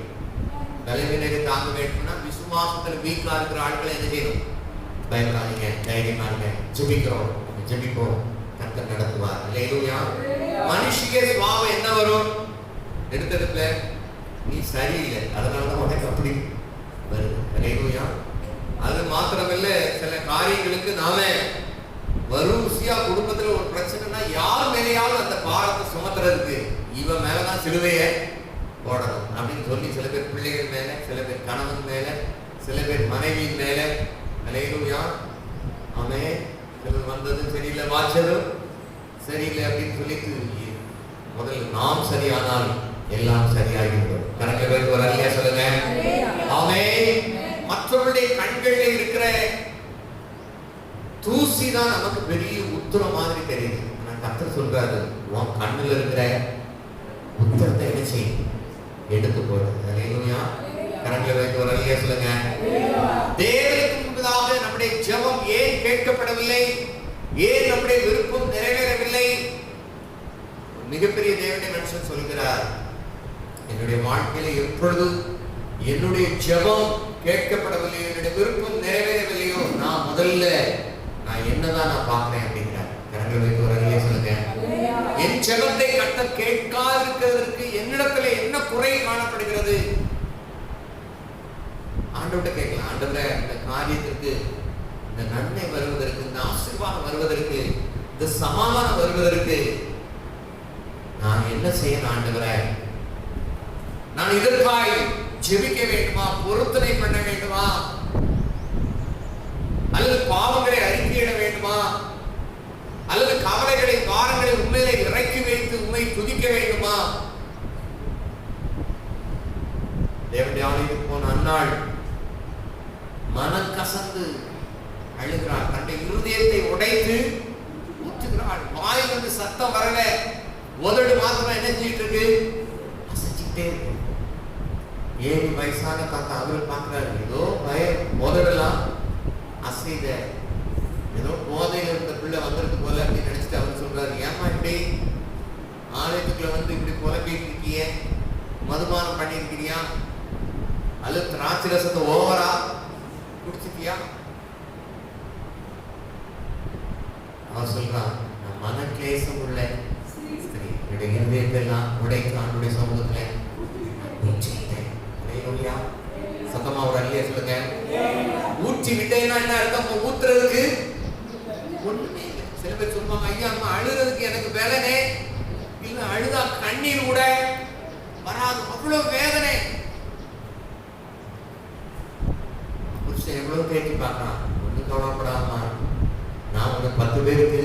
பலவீனரை தாங்க வேண்டும்னா விசுவாசத்தில் வீக்கா இருக்கிற ஆட்களை என்ன செய்யணும்? பயப்படாதீங்க, தைரியமா இருங்க, ஜெபிக்கிறோம், ஜெபிப்போம், கர்த்தர் நடத்துவார். அல்லேலூயா. மனுஷிய சுபாவம் என்ன வரும்? எடுத்ததுல நீ சரியில்லை, அதனாலதான் உனக்கு அப்படி வருது. அல்லேலூயா. அது மாத்திரமில்ல, சில காரியங்களுக்கு நாம வரிசையா குடும்பத்துல ஒரு பிரச்சனைனா யார் மேலேயாவது அந்த பாரத்தை சுமத்துறதுக்கு இவன் மேலதான் சிலுவையை போடணும் அப்படின்னு சொல்லி சில பேர் பிள்ளைகள் மேல, சில பேர் கணவன் மேல, சில பேர் மனைவியின் மேல. அல்லேலூயா. ஆமென். சிலர் வந்ததும் சரியில்லை, வாச்சதும் சரியில்லை அப்படின்னு சொல்லிட்டு முதல்ல நாம் சரியானால் எல்லாம் சரியாகிவிடும். கணக்கு பேருக்கு ஒரு அல்லேலூயா சொல்லுங்க. ஆமென். மற்றவருடைய கண்களில் இருக்கிற தூசி தான் நமக்கு பெரிய உத்தரம் மாதிரி தெரியுது. ஆனா கர்த்தர் சொல்றாரு, உன் கண்ணுல இருக்கிற உத்தரத்தை என்ன செய்யும்? எடுத்து போடுறது. அல்லேலூயா. கரங்களை வைத்து ஒரு அல்லேலூயா சொல்லுங்க. தேவனுக்கு முன்பதாக நம்முடைய ஜெபம் ஏன் கேட்கப்படவில்லை, ஏன் நம்முடைய விருப்பம் நிறைவேறவில்லை? மிகப்பெரிய தேவனுடைய மனுஷன் சொல்கிறார், என்னுடைய வாழ்க்கையில எப்பொழுது என்னுடைய ஜெபம் கேட்கப்படவில்லையோ, என்னுடைய விருப்பம் நிறைவேறவில்லையோ, நான் முதல்ல நான் என்னதான் நான் பார்க்கிறேன் அப்படிங்கிறார். கரங்களை வைத்து ஒரு அல்லேலூயா சொல்லுங்க. என் ஜெபத்தை கர்த்தர் கேட்காதிருக்கிறதற்கு என்னிடத்துல என்ன குறை காணப்படுகிறது? ஆண்டவர்கிட்ட கேட்கலாம், ஆண்டவரே இந்த காரியத்திற்கு, இந்த நன்மை வருவதற்கு, இந்த ஆசீர்வாதம் வருவதற்கு, இந்த சமாதானம் வருவதற்கு நான் என்ன செய்யணும் ஆண்டவரே? நான் இதற்காய் ஜெபிக்க வேண்டுமா, பொருத்தனை பண்ண வேண்டுமா, அல்லது பாவங்களை அறிக்கையிட வேண்டுமா, அல்லது கவலைகளை பாரங்களை உண்மையிலே இறக்கி வைத்து உண்மை துதிக்க வேண்டுமா? தேவனுடைய ஆலயத்துக்கு போன அன்னாள் மனம் கசந்து அழுகிறாள், தன்னுடைய இருதயத்தை உடைத்து ஊற்றுகிறாள். வாயிலிருந்து சத்தம் வரல, உதடு மாத்திரம் என்ன செஞ்சிட்டு இருக்கு, அசைச்சுக்கிட்டே இருக்கு. ஏழு வயசான தாத்தா அவர் பார்க்கிறாரு, ஏதோ உதடெல்லாம் அசைத, ஏதோ போதையில் இருந்த பிள்ளை வந்திருக்கு போல அப்படின்னு நினைச்சிட்டு அவர் சொல்றாரு, ஏமா இப்படி ஆலயத்துக்குள்ள வந்து இப்படி புலம்பிட்டு இருக்கிய, மதுபானம் பண்ணிருக்கிறியா, அல்லது திராட்சை ரசத்தை ஓவரா குடிச்சிட்டியா? அவர் சொல்றான், நான் மன கிளேசம் உள்ள ஸ்திரீ, என்னுடைய இருதயத்தெல்லாம் உடைத்து ஆண்டுடைய சமூகத்துல ஊற்றிவிட்டேன். சத்தமா ஒரு அல்லேலூயா சொல்லுங்க. ஊற்றி விட்டேன்னா என்ன அர்த்தம்? ஊத்துறதுக்கு ஒண்ணுமே இல்லை. சில பேர் சொல்லுவாங்க, ஐயா அம்மா அழுறதுக்கு எனக்கு வேதனை இல்ல, அழுதா கண்ணீர் கூட வராது, அவ்வளவு வேதனை. புருஷன் எவ்வளவு தேடி பார்க்கலாம், ஒண்ணு கவலைப்படாமா, நான் உனக்கு 10 பேருக்கு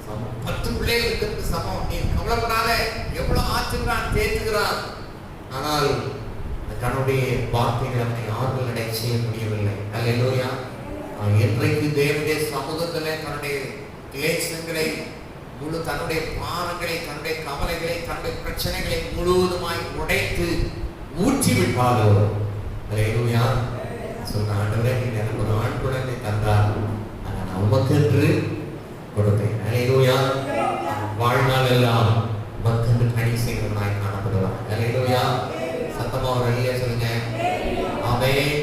சமம், 10 பிள்ளைகளுக்கு சமம், நீ கவலைப்படாத, எவ்வளவு ஆச்சுங்கிறான், தேற்றுகிறான். ஆனால் தன்னுடைய வார்த்தைகளை அவனை ஆறுதல் அடைய செய்ய முடியவில்லை. அல்லேலூயா. என்றைக்கு தேவனுடைய சமூகத்திலே தன்னுடைய கிளேசங்களை முழு, தன்னுடைய பாரங்களை, தன்னுடைய கவலைகளை, தன்னுடைய பிரச்சனைகளை முழுவதுமாய் உடைத்து ஊற்றி விட்டாலோ, அல்லேலூயா, சொன்ன ஆண்டவரே, நீ எனக்கு ஒரு ஆண் குழந்தை தந்தார், அதை நான் உமக்கென்று கொடுத்தேன். அல்லேலூயா. வாழ்நாள் எல்லாம் மக்கள் கனி செய்கிறவனாய் காணப்படுவார். அல்லேலூயா. சத்தமா ஒரு அல்லேலூயா சொல்லுங்க. ஆமென்.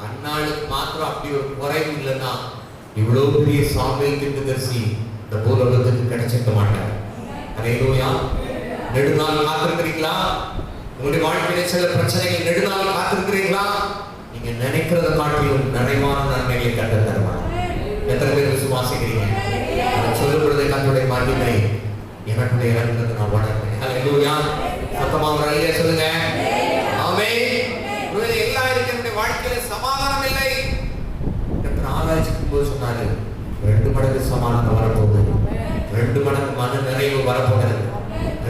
அன்னாளுக்கு மாத்திரம் அப்படி ஒரு குறைவு இல்லைன்னா இவ்வளவு பெரிய சாமுவேல் தீர்க்கதரிசி இந்த பூலோகத்துக்கு கிடைச்சிருக்க மாட்டார். அல்லேலூயா. நெடுநாள் காத்திருக்கிறீங்களா? உங்களுடைய வாழ்க்கையில சில பிரச்சனைகள் நெடுநாள் காத்திருக்கிறீங்களா? நீங்க நினைக்கிறத காட்டிலும் நிறைவான நன்மைகளை கண்டு தருவார். எத்தனை பேர் விசுவாசிக்கிறீங்க? சொல்லப்படுறதை கண்டுடைய மகிமை எனக்குடைய இறங்குறது நான் உணர்ந்தேன். அல்லேலூயா. சத்தமா ஒரு அல்லேலூயா சொல்லுங்க. ஆமென். எல்லாம் இருக்கு, என்னுடைய வாழ்க்கையில சமாதானம் இல்லை. ஆராய்ச்சிக்கும் போது சொன்னாரு, 2 மடங்கு சமாதானம் வரப்போகுது, 2 மடங்கு மன நிறைவு வரப்போகிறது,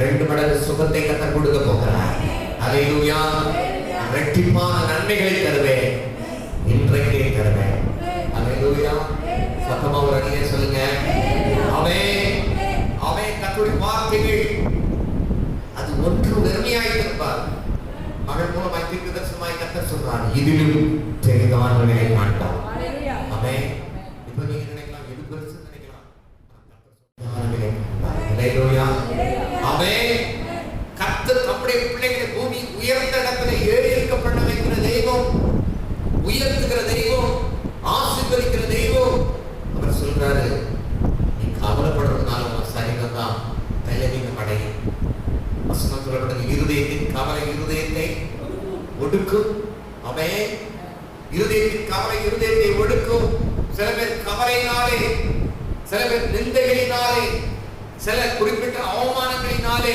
2 மடங்கு சுகத்தை கத்தர் கொடுக்க போகிறார். அல்லேலூயா. இரட்டிப்பான நன்மைகளை தருவேன், இன்றைக்கே தருவேன். அல்லேலூயா. சத்தமா ஒரு அல்லேலூயா சொல்லுங்க. ஆமென். ஆமென். கர்த்தருடைய வார்த்தைகள் அது ஒன்று வெறுமையாய் இருப்பார். மகள் மூலமாய் தீர்க்கதரிசனமாய் கர்த்தர் சொல்றார், இதிலும் பெரிதானவர்களை காண்பார். ஆமென். இப்போ நீங்க நினைக்கலாம், இது பெருசு நினைக்கலாம். அல்லேலூயா. ஆமென். கர்த்தர் தம்முடைய பிள்ளைகளை பூமி உயர்ந்த இடத்துல ஏறி இருக்கப்பட வைக்கிற தெய்வம், உயர்த்துகிற தெய்வம், ஆசீர்வதிக்கிற தெய்வம். அவர் சொல்றாரு, நீ கவலைப்படுறதுனால உன் சரீரம் தான் பலவீனம் அடையும். வசனம் சொல்லப்படுது, இருதயத்தின் கவலை இருதயத்தை ஒடுக்கும். ஆமென். இருதயத்தின் கவலை இருதயத்தை ஒடுக்கும். சில பேர் கவலையினாலே, சில பேர் நிந்தைகளினாலே, சில குறிப்பிட்ட அவமானங்களினாலே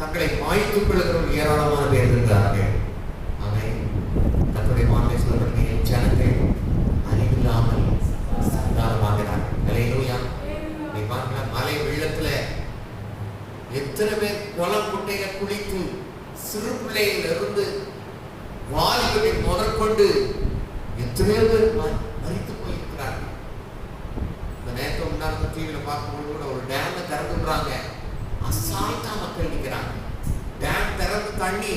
தங்களை மாய்த்துக் கொள்ளுகிற ஏராளமான பேர் இருக்கிறார்கள். ஆமென். கர்த்தருடைய வார்த்தை சொல்லப்படுது, என் ஜனங்கள் அறிவில்லாமல் சங்காரமாகிறார்கள். அல்லேலூயா. நீ பார்க்கலாம், மலை வெள்ளத்துல எத்தனை பேர் குளம் குட்டையில குளித்து சிறு பிள்ளையில இருந்து வாலிபனை முதற்கொண்டு எத்தனையோ பேர் மரித்து போயிருக்கிறார்கள். இந்த நேரத்தை உண்டான டிவியில பார்க்கும்போது கூட ஒரு டேமை திறந்துடுறாங்க, அசால்ட்டா மக்கள் நிற்கிறாங்க. டேம் திறந்து தண்ணி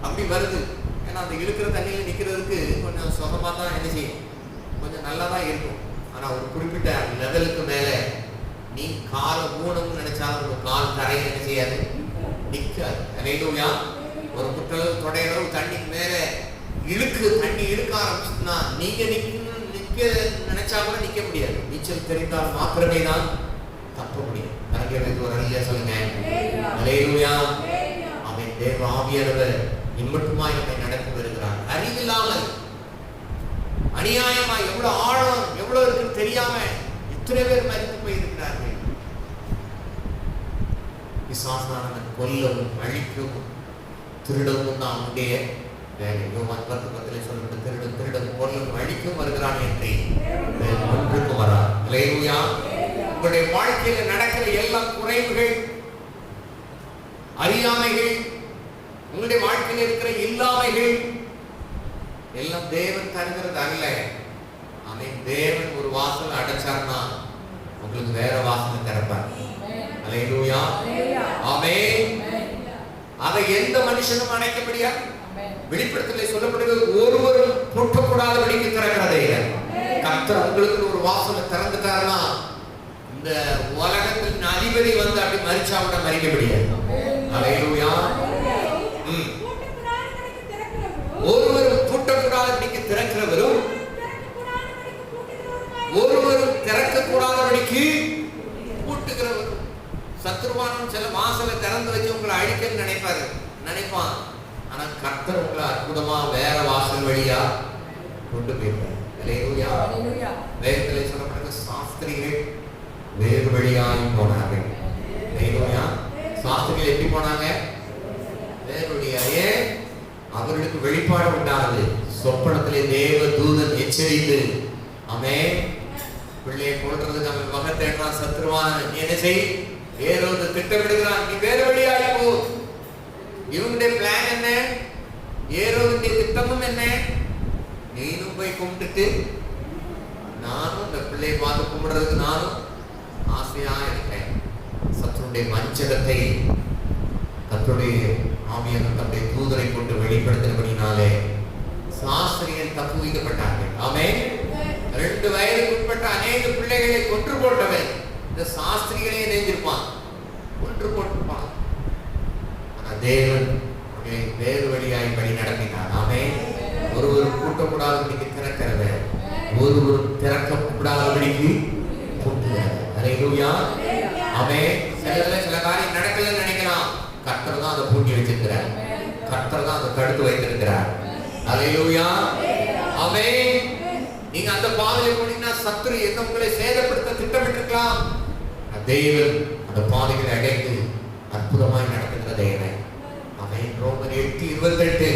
அப்படி வருது. ஏன்னா அந்த இழுக்கிற தண்ணியில் நிற்கிறதுக்கு கொஞ்சம் சுகமாக தான் என்ன செய்யும், கொஞ்சம் நல்லா தான் இருக்கும். ஆனால் ஒரு குறிப்பிட்ட லெவலுக்கு மேலே நீ காலை ஊனம்னு நினைச்சாலும் ஒரு கால் தரையில் என்ன செய்யாது, நிற்காது. அல்லேலூயா. ஒரு குற்றளவு தொடையளவு தண்ணிக்கு மேலே தண்ணி இழுக்க ஆரம்பிச்சுன்னா நீங்க நிக்க நினைச்சா கூட நிக்க முடியாது. நீச்சல் தெரிந்தால் மாத்திரமே தான் தப்ப முடியும். கரங்களை ஒரு அழியா சொல்லுங்க. அல்லேலூயா. அவன் தேவ ஆவியானவர் இம்மட்டுமாய் நம்மை நடத்தி வருகிறார். அறிவில்லாமல் அநியாயமா எவ்வளவு ஆழம் எவ்வளவு இருக்குன்னு தெரியாம இத்தனை பேர் மறித்து போயிருக்கிறார்கள். பிசாசானவன் கொல்லவும் அழிக்கவும் திருடவும் தான் அவனுடைய வேலை. யோவான் 10:10 சொல்லப்பட்ட திருடன் கொல்லவும் அழிக்கவும் வருகிறான் என்று ஒன்றுக்கும் வரார். அல்லேலூயா. உங்களுடைய வாழ்க்கையில நடக்கிற எல்லா குறைவுகள், அறியாமைகள், உங்களுடைய வாழ்க்கையில் இருக்கிற இல்லாமைகள் எல்லாம் தேவன் தருகிறது அல்ல. அவன் தேவன் ஒரு வாசல் அடைச்சார்னா உங்களுக்கு வேற வாசல் திறப்பார். அல்லேலூயா. ஆமென். அதை எந்த மனுஷனும் அணைக்க முடியாது. வெளிப்படுத்தலை சொல்லப்படுகிறது, ஒருவரும் பூட்டக்கூடாதபடிக்கு திறக்கிறதே. கர்த்தர் உங்களுக்கு ஒரு வாசலை திறந்துட்டாருன்னா இந்த உலகத்தின் அதிபதி வந்து அப்படி மரிச்சா கூட மறிக்க முடியாது. அல்லேலூயா. ஒருவரும் பூட்டக்கூடாதபடிக்கு திறக்கிறவரும் ஒருவரும் திறக்கக்கூடாதபடிக்கு பூட்டுகிறவரும். சத்ருவானும் சில வாசலை திறந்து வச்சு உங்களை அழிக்க நினைப்பான். ஆனா கர்த்தர் உங்களை அற்புதமா வேற வாசல் வழியா கொண்டு போயிருப்பார். அல்லேலூயா. வேதத்திலே சொல்லப்படுற சாஸ்திரிகள் வேறு வழியாய் போனார்கள். அல்லேலூயா. சாஸ்திரிகள் எப்படி போனாங்க? வேறு வழியாயே. அவர்களுக்கு வெளிப்பாடு உண்டானது. சொப்பனத்திலே தேவ தூதன் எச்சரித்து, ஆமென், பிள்ளையை கொல்றதுக்கு அவன் வகை தேடுறான் சத்ருவான். என்ன செய், ஏரோது திட்டமிடுகிறான், நீ வேறு வழியாய் போ. இவனுடைய பிளான் என்ன? ஏரோதுடைய திட்டமும் என்ன? நீனும் போய் கும்பிட்டுட்டு நானும் இந்த பிள்ளையை பார்த்து கும்பிடுறதுக்கு நானும் ஆசையா இருக்கேன். சத்துருடைய வஞ்சகத்தை கர்த்தருடைய ஆவியானவர் தம்முடைய தூதரை கொண்டு வெளிப்படுத்தினபடினாலே சாஸ்திரிகள் தப்பு வைக்கப்பட்டார்கள். ஆமென். 2 வயதுக்கு உட்பட்ட அநேக பிள்ளைகளை கொன்று போட்டவன் இந்த சாஸ்திரிகளே நினைஞ்சிருப்பான், கொன்று போட்டிருப்பான். ஆனா தேவன் வேறு வழியாய் வழி நடத்தினார். ஆமென். ஒருவரும் கூட்டக்கூடாதபடிக்கு திறக்கிறத, ஒருவரும் திறக்கக்கூடாதபடிக்கு பூட்டுகிறார். அல்லேலூயா. ஆமென். சில காரியம் நடக்கலன்னு நினைக்கலாம், கர்த்தர் தான் அதை பூட்டி வச்சிருக்கிறார். கர்த்தர் தான் அதை தடுத்து வைத்திருக்கிறார். அல்லேலூயா. ஆமென். நீங்க அந்த பாதையில போனீங்கன்னா சத்துரு என்ன உங்களை சேதப்படுத்த திட்டமிட்டிருக்கலாம். தேவன் அந்த பாதைகளை அடைந்து அற்புதமாய் நடத்துகிற தேவன். ஆமென். ரோமர் 8:28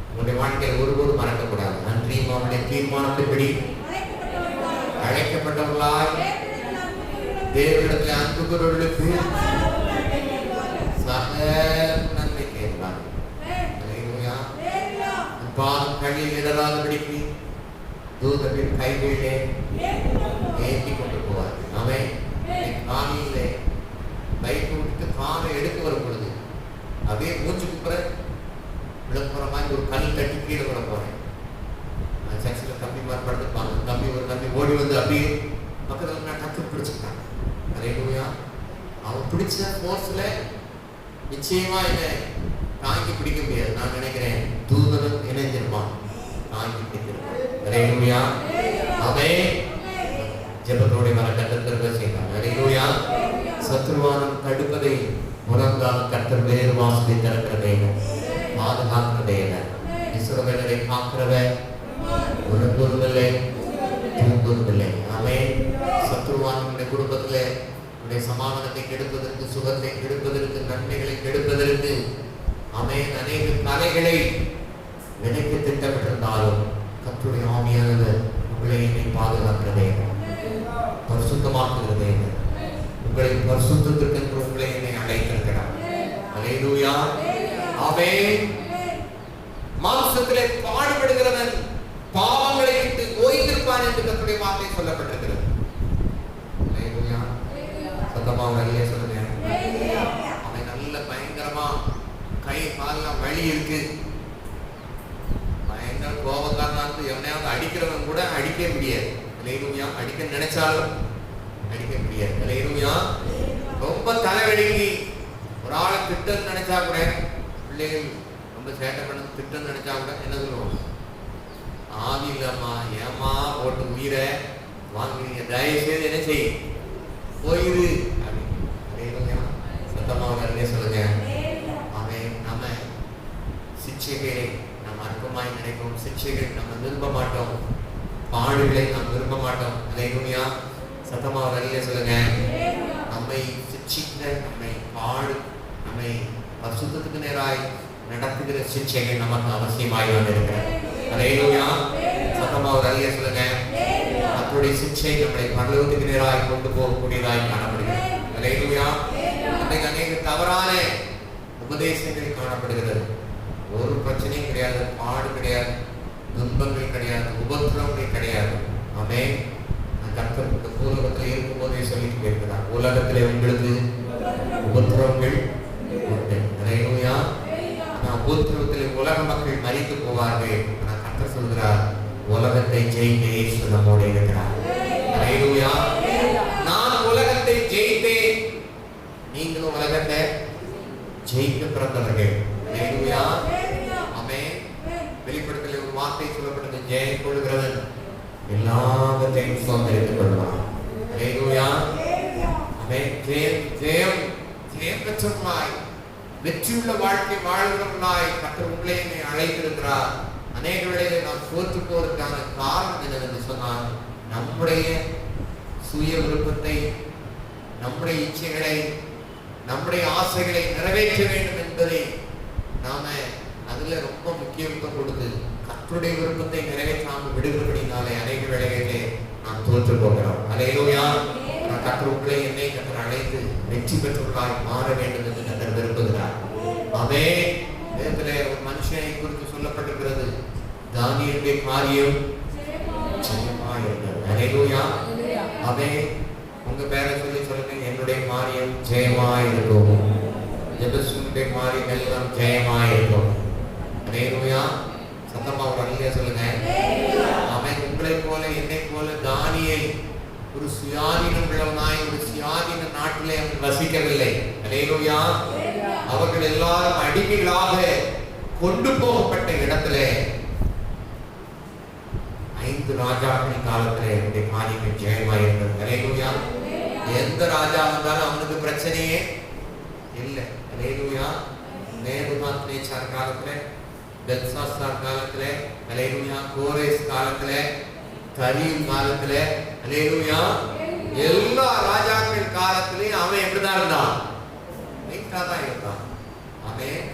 உங்களுடைய வாழ்க்கையில் ஒருபோதும் மறக்கக்கூடாது. நன்றியும் அவருடைய தீர்மானத்தின்படி அழைக்கப்பட்டவர்களாய் தேவனிடத்தில் அன்பு கூறுவர்களுக்கு நன்மை கேட்கலாம். பாதம் கழில் இடராதபடிக்கு தூதரின் கைகளிலே ஏற்றி கொண்டு போவார். அவன் காலையிலே பைக் விட்டு காலை எடுத்து வரும் பொழுது அப்படியே மூச்சு குப்புற விளக்குற மாதிரி ஒரு கல் தட்டி கீழே விட போறேன். சர்ச்சில் தம்பி மாதிரி படுத்துப்பாங்க. தம்பி ஓடி வந்து அப்படியே பக்கத்தில் நான் டக்கு பிடிச்சிருக்காங்க. அல்லேலூயா. அவன் பிடிச்ச ஃபோர்ஸ்ல நிச்சயமா என்ன தாங்கி பிடிக்க முடியாது. நான் நினைக்கிறேன் தூதனும் இணைஞ்சிருப்பான், தாங்கி பிடித்திருப்பான். அல்லேலூயா. ஆமென். ஜெபத்தோட வர கர்த்தர் செய்தார். அல்லேலூயா. சத்ருவானம் தடுப்பதை முழங்கால் கர்த்தர் வேறு வாசலை திறக்கிறதே, பாதுகாக்கிறதே. இஸ்ரவேலரை காக்கிறவர் உணர்வதில்லை, தூங்குவதில்லை. ஆமென். சத்ருவானுடைய குடும்பத்திலே சமாதானத்தை கெடுப்பதற்கு, சுகத்தை கெடுப்பதற்கு, நன்மைகளை கெடுப்பதற்கு ஆமென் அநேக கலைகளை விதைக்க திட்டமிட்டிருந்தாலும் கர்த்தருடைய ஆவியானவர் உங்களை என்னை பாதுகாக்கிறதே, பரிசுத்தமாக்குகிறதே, உங்களை பரிசுத்தத்திற்கு உங்களை என்னை அழைத்திருக்கிறார். அல்லேலூயா. ஆமென். மாம்சத்திலே பாடுபடுகிறவன் பாவங்களை விட்டு ஓய்ந்திருப்பான் என்று கர்த்தருடைய வார்த்தை சொல்லப்பட்டிருக்கிறது. அல்லேலூயா. சத்தமா நல்ல சொல்லுங்க. அவன் நல்ல பயங்கரமா கை காலெல்லாம் வலி இருக்கு, எவனையாவது அடிக்கிறவன் கூட அடிக்க முடியாது. அல்லேலூயா. அடிக்க நினைச்சாலும் அடிக்க முடியாது. அல்லேலூயா. ரொம்ப தலைவலிக்கு ஒரு ஆளை திட்டன்னு நினைச்சா கூட, பிள்ளைகள் ரொம்ப சேட்டை பண்ண திட்டன்னு நினைச்சா கூட என்ன சொல்லுவோம்? ஆவி இல்லம்மா, ஏமா போட்டு உயிரை வாங்குறீங்க, தயவு செய்து என்ன செய், போயிரு அப்படின்னு சத்தமா சொல்லுங்க. அவன் நம்ம சிக்ஷைகளை நம்ம அற்பமாய் நினைப்போம், சிக்ஷைகள் நம்ம விரும்ப மாட்டோம், பாடுகளை நாம் விரும்ப மாட்டோம். அல்லேலூயா. சத்தமா வரையில சொல்லுங்க. நம்மை சிக்ஷிக்கிற, நம்மை பாடு, நம்மை பரிசுத்தத்துக்கு நேராய் நடத்துகிற சிக்ஷைகள் நமக்கு அவசியமாய் வந்திருக்கிறது. அல்லேலூயா. சத்தமா வரையில சொல்லுங்க. அவருடைய சிக்ஷை நம்மை பரலோகத்துக்கு நேராய் கொண்டு போகக்கூடியதாய் காணப்படுகிறது. அல்லேலூயா. அன்றைக்கு அநேக தவறான உபதேசங்கள் காணப்படுகிறது. ஒரு பிரச்சனையும் கிடையாது, பாடு கிடையாது, துன்பங்கள் கிடையாது, உபத்திரவங்கள் கிடையாது. ஆமென். கர்த்தர் இந்த பூலோகத்தில் இருக்கும்போதே சொல்லிட்டு இருக்கிறார், உலகத்திலே உங்களுக்கு உபத்திரவங்கள் உண்டு. அல்லேலூயா. ஆனால் உபத்திரவத்தில் உலக மக்கள் மரித்து போவார்கள். ஆனால் கர்த்தர் சொல்கிறார், உலகத்தை ஜெயிக்க இயேசு நம்மோடு இருக்கிறார். அல்லேலூயா. நான் உலகத்தை ஜெயித்தேன், நீங்களும் உலகத்தை ஜெயிக்க பிறந்தவர்கள். அல்லேலூயா. ஆமென். வெளிப்படுத்தலில் ஒரு வார்த்தை சொல்லப்பட்டது, ஜெயம் கொள்கிறவன் எல்லாவற்றையும் சுதந்திரித்துக் கொள்வான். அல்லேலூயா. ஆமென். ஜெயம் பெற்றவர்களாய், வெற்றியுள்ள வாழ்க்கை வாழ்கிறவர்களாய் கர்த்தர் உங்களை அழைத்திருக்கிறார். அநேக வேளைகளில் நாம் தோற்று போவதற்கான காரணம் என்னவென்று சொன்னால், நம்முடைய சுய விருப்பத்தை, நம்முடைய இச்சைகளை, நம்முடைய ஆசைகளை நிறைவேற்ற வேண்டும் என்பதை நாம அதுல ரொம்ப முக்கியத்துவம் கொடுத்து கர்த்தருடைய விருப்பத்தை நிறைவேற்றாமல் விடுகிறபடினாலே அநேக வேளைகளிலே நாம் தோற்று போகிறோம். அல்லேலூயா. கர்த்தர் உங்களை என்னை கர்த்தர் அழைத்து வெற்றி பெற்றவர்களாய் மாற வேண்டும் என்று கர்த்தர் விரும்புகிறார். ஆமென். வேதத்திலே ஒரு மனுஷனை குறித்து சொல்லப்பட்டிருக்கிறது, தானியேலுடைய காரியம் ஜெயமாய் இருந்தது. அல்லேலூயா. ஆமென். உங்க பேரை சொல்லி சொல்லுங்க, என்னுடைய காரியம் ஜெயமாய் இருக்கும், ஜெபஸ்னுடைய காரியம் எல்லாம் ஜெயமாய் இருக்கும். அல்லேலூயா. சத்தமா ஒரு அல்லேலூயா சொல்லுங்க. அவன் உங்களை போல என்னை போல தானியேல் ஒரு சுயாதீனம் உள்ளவனாய் ஒரு சுயாதீன நாட்டிலே அவன் வசிக்கவில்லை. அல்லேலூயா. அவர்கள் எல்லாரும் அடிமைகளாக கொண்டு போகப்பட்ட இடத்திலே 5 ராஜாக்களின் காலத்திலே என்னுடைய காரியங்கள் ஜெயமாய் இருந்தது. அல்லேலூயா. எந்த ராஜா வந்தாலும் அவனுக்கு பிரச்சனையே இல்லை. அல்லேலூயா. நேபுகாத்நேச்சார் காலத்திலே, பெல்சாத்சார் காலத்திலே, அல்லேலூயா, கோரேஸ் காலத்திலே, தரியு காலத்திலே, அல்லேலூயா, எல்லா ராஜாக்கள் காலத்திலேயும் அவன் எப்படிதான் இருந்தான்? நீட்டா தான் இருந்தான். அவன்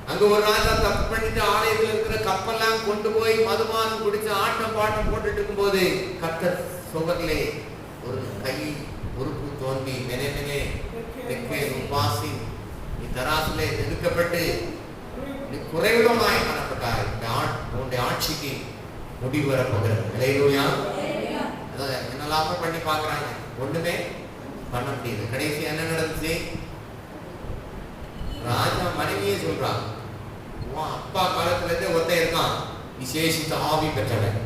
அங்க ஒரு ராஜா தப்பு பண்ணிட்டு ஆலயத்தில் இருக்கிற கப்பெல்லாம் கொண்டு போய் மதுபானம் குடிச்சு ஆட்டம் பாட்டம் போட்டுட்டு இருக்கும் போது கர்த்தர் சுவரிலே ஒரு கை உறுப்பு தோன்றி மெனே தெற்கே உபாசி நீ தராசிலே எதிர்க்கப்பட்டு நீ குறைவிடமாய் காணப்பட்டாய். உன்னுடைய ஆட்சிக்கு முடிவு வரப்போகிறது. அல்லேலூயா. என்னெல்லாம பண்ணி பார்க்கறாங்க, ஒண்ணுமே பண்ண முடியுது. கடைசி என்ன நடந்துச்சு? ராஜா மனைவியே சொல்றான், உன் அப்பா காலத்துல இருந்தே ஒருத்தன் இருக்கான், விசேஷித்த ஆவி பெற்றவன்.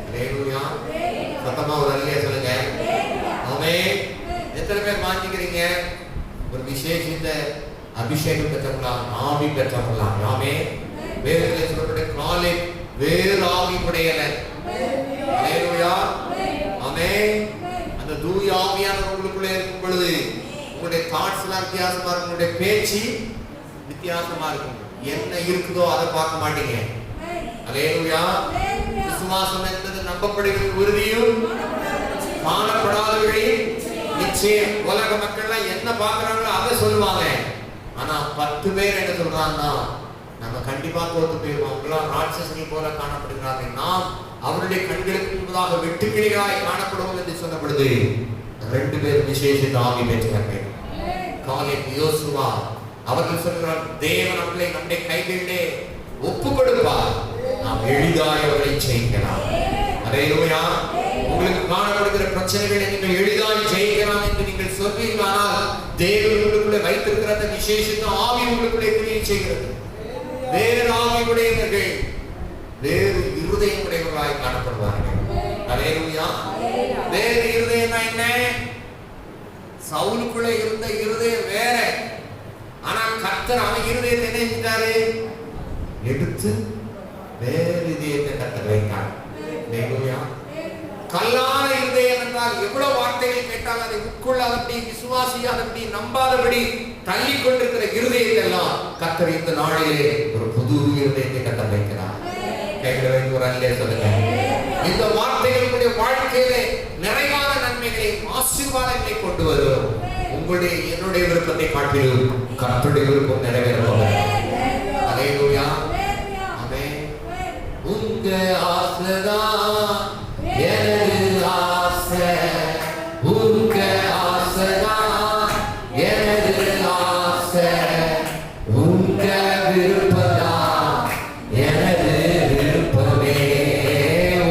அல்லேலூயா. சத்தமா ஒரு அல்லேலூயா சொல்லுங்க. ஆமென். எத்தனை பேர் வாங்கிக்கிறீங்க? ஒரு விசேஷித்த அபிஷேகம் பெற்றவங்களா, ஆவி பெற்றவங்களா? ஆமென். வேதத்தில் சொல்லப்பட்ட காலை வேறு ஆவி உடையவன். அல்லேலூயா. ஆமென். அந்த தூய ஆவியானவர் உங்களுக்குள்ளே இருக்கும் பொழுது உங்களுடைய தாட்ஸ் எல்லாம் வித்தியாசமா இருக்கும், உங்களுடைய பேச்சு வித்தியாசமா இருக்கும். என்ன இருக்குதோ அதை பார்க்க மாட்டீங்க. அல்லேலூயா. விசுவாசம் என்பது நம்பப்படுகிற உறுதியும் காணப்படாதவையும் நிச்சயம். உலக மக்கள் என்ன பார்க்கறாங்களோ அதை சொல்லுவாங்க. ஆனா 10 பேர் என்ன சொல்றாங்கன்னா, நம்ம கண்டிப்பா தோத்து போயிருவோம், அவங்களாம் ராட்சசர்கள் போல காணப்படுகிறார்கள், நாம் அவருடைய கண்களுக்கு முன்பதாக வெட்டுக்கிளிகளாய் காணப்படுவோம் என்று சொல்லப்படுது. 2 பேர் விசேஷித்த ஆவி பெற்றார்கள். காலேப், யோசுவா. அவர்கள் சொல்கிறார், தேவன் நம்மளை நம்முடைய கைகளிலே ஒப்பு கொடுப்பார், நாம் எளிதாய் அவரை ஜெயிக்கலாம். அல்லேலூயா. உங்களுக்கு காணப்படுகிற பிரச்சனைகளை நீங்கள் எளிதாய் ஜெயிக்கலாம் என்று நீங்கள் சொல்வீர்களானால் தேவன் உங்களுக்குள்ளே வைத்திருக்கிற அந்த விசேஷித்த ஆவி உங்களுக்குள்ளே கிரியை செய்கிறது. வேறு ஆவி உடையவர்கள் வேறு இருதயம் உடையவர்களாய் காணப்படுவார்கள். அல்லேலூயா. வேறு இருதயம்னா என்ன? சவுலுக்குள்ள இருந்த இருதயம் வேற. ஆனா கர்த்தர் அவன் இருதயத்தை என்ன செஞ்சாரு? எடுத்து வேறு இதயத்தை கர்த்தர் வைத்தார். அல்லேலூயா. கல்லான இருதயம் என்றால் எவ்வளவு வார்த்தைகள் கேட்டால் அதை உட்கொள்ளாதபடி, விசுவாசியாதபடி, நம்பாதபடி தள்ளி கொண்டிருக்கிற இருதயத்தை எல்லாம் கர்த்தர் இந்த நாளிலே ஒரு புது இருதயத்தை கர்த்தர் வைக்கிறார். கைகளை வைத்து ஒரு அல்லேலூயா சொல்லுங்க. இந்த வார்த்தைகளுடைய வாழ்க்கையிலே நிறைவான நன்மைகளையும் ஆசீர்வாதங்களை கொண்டு வரும். உங்களுடைய என்னுடைய விருப்பத்தை காட்டிலும் கர்த்தருடைய விருப்பம் நிறைவேறும். அல்லேலூயா. ஆமென். உங்க ஆசைதான் எனது ஆசை, உங்க ஆசைதான் எனது ஆசை, உங்க விருப்பம்தான் எனது விருப்பமே,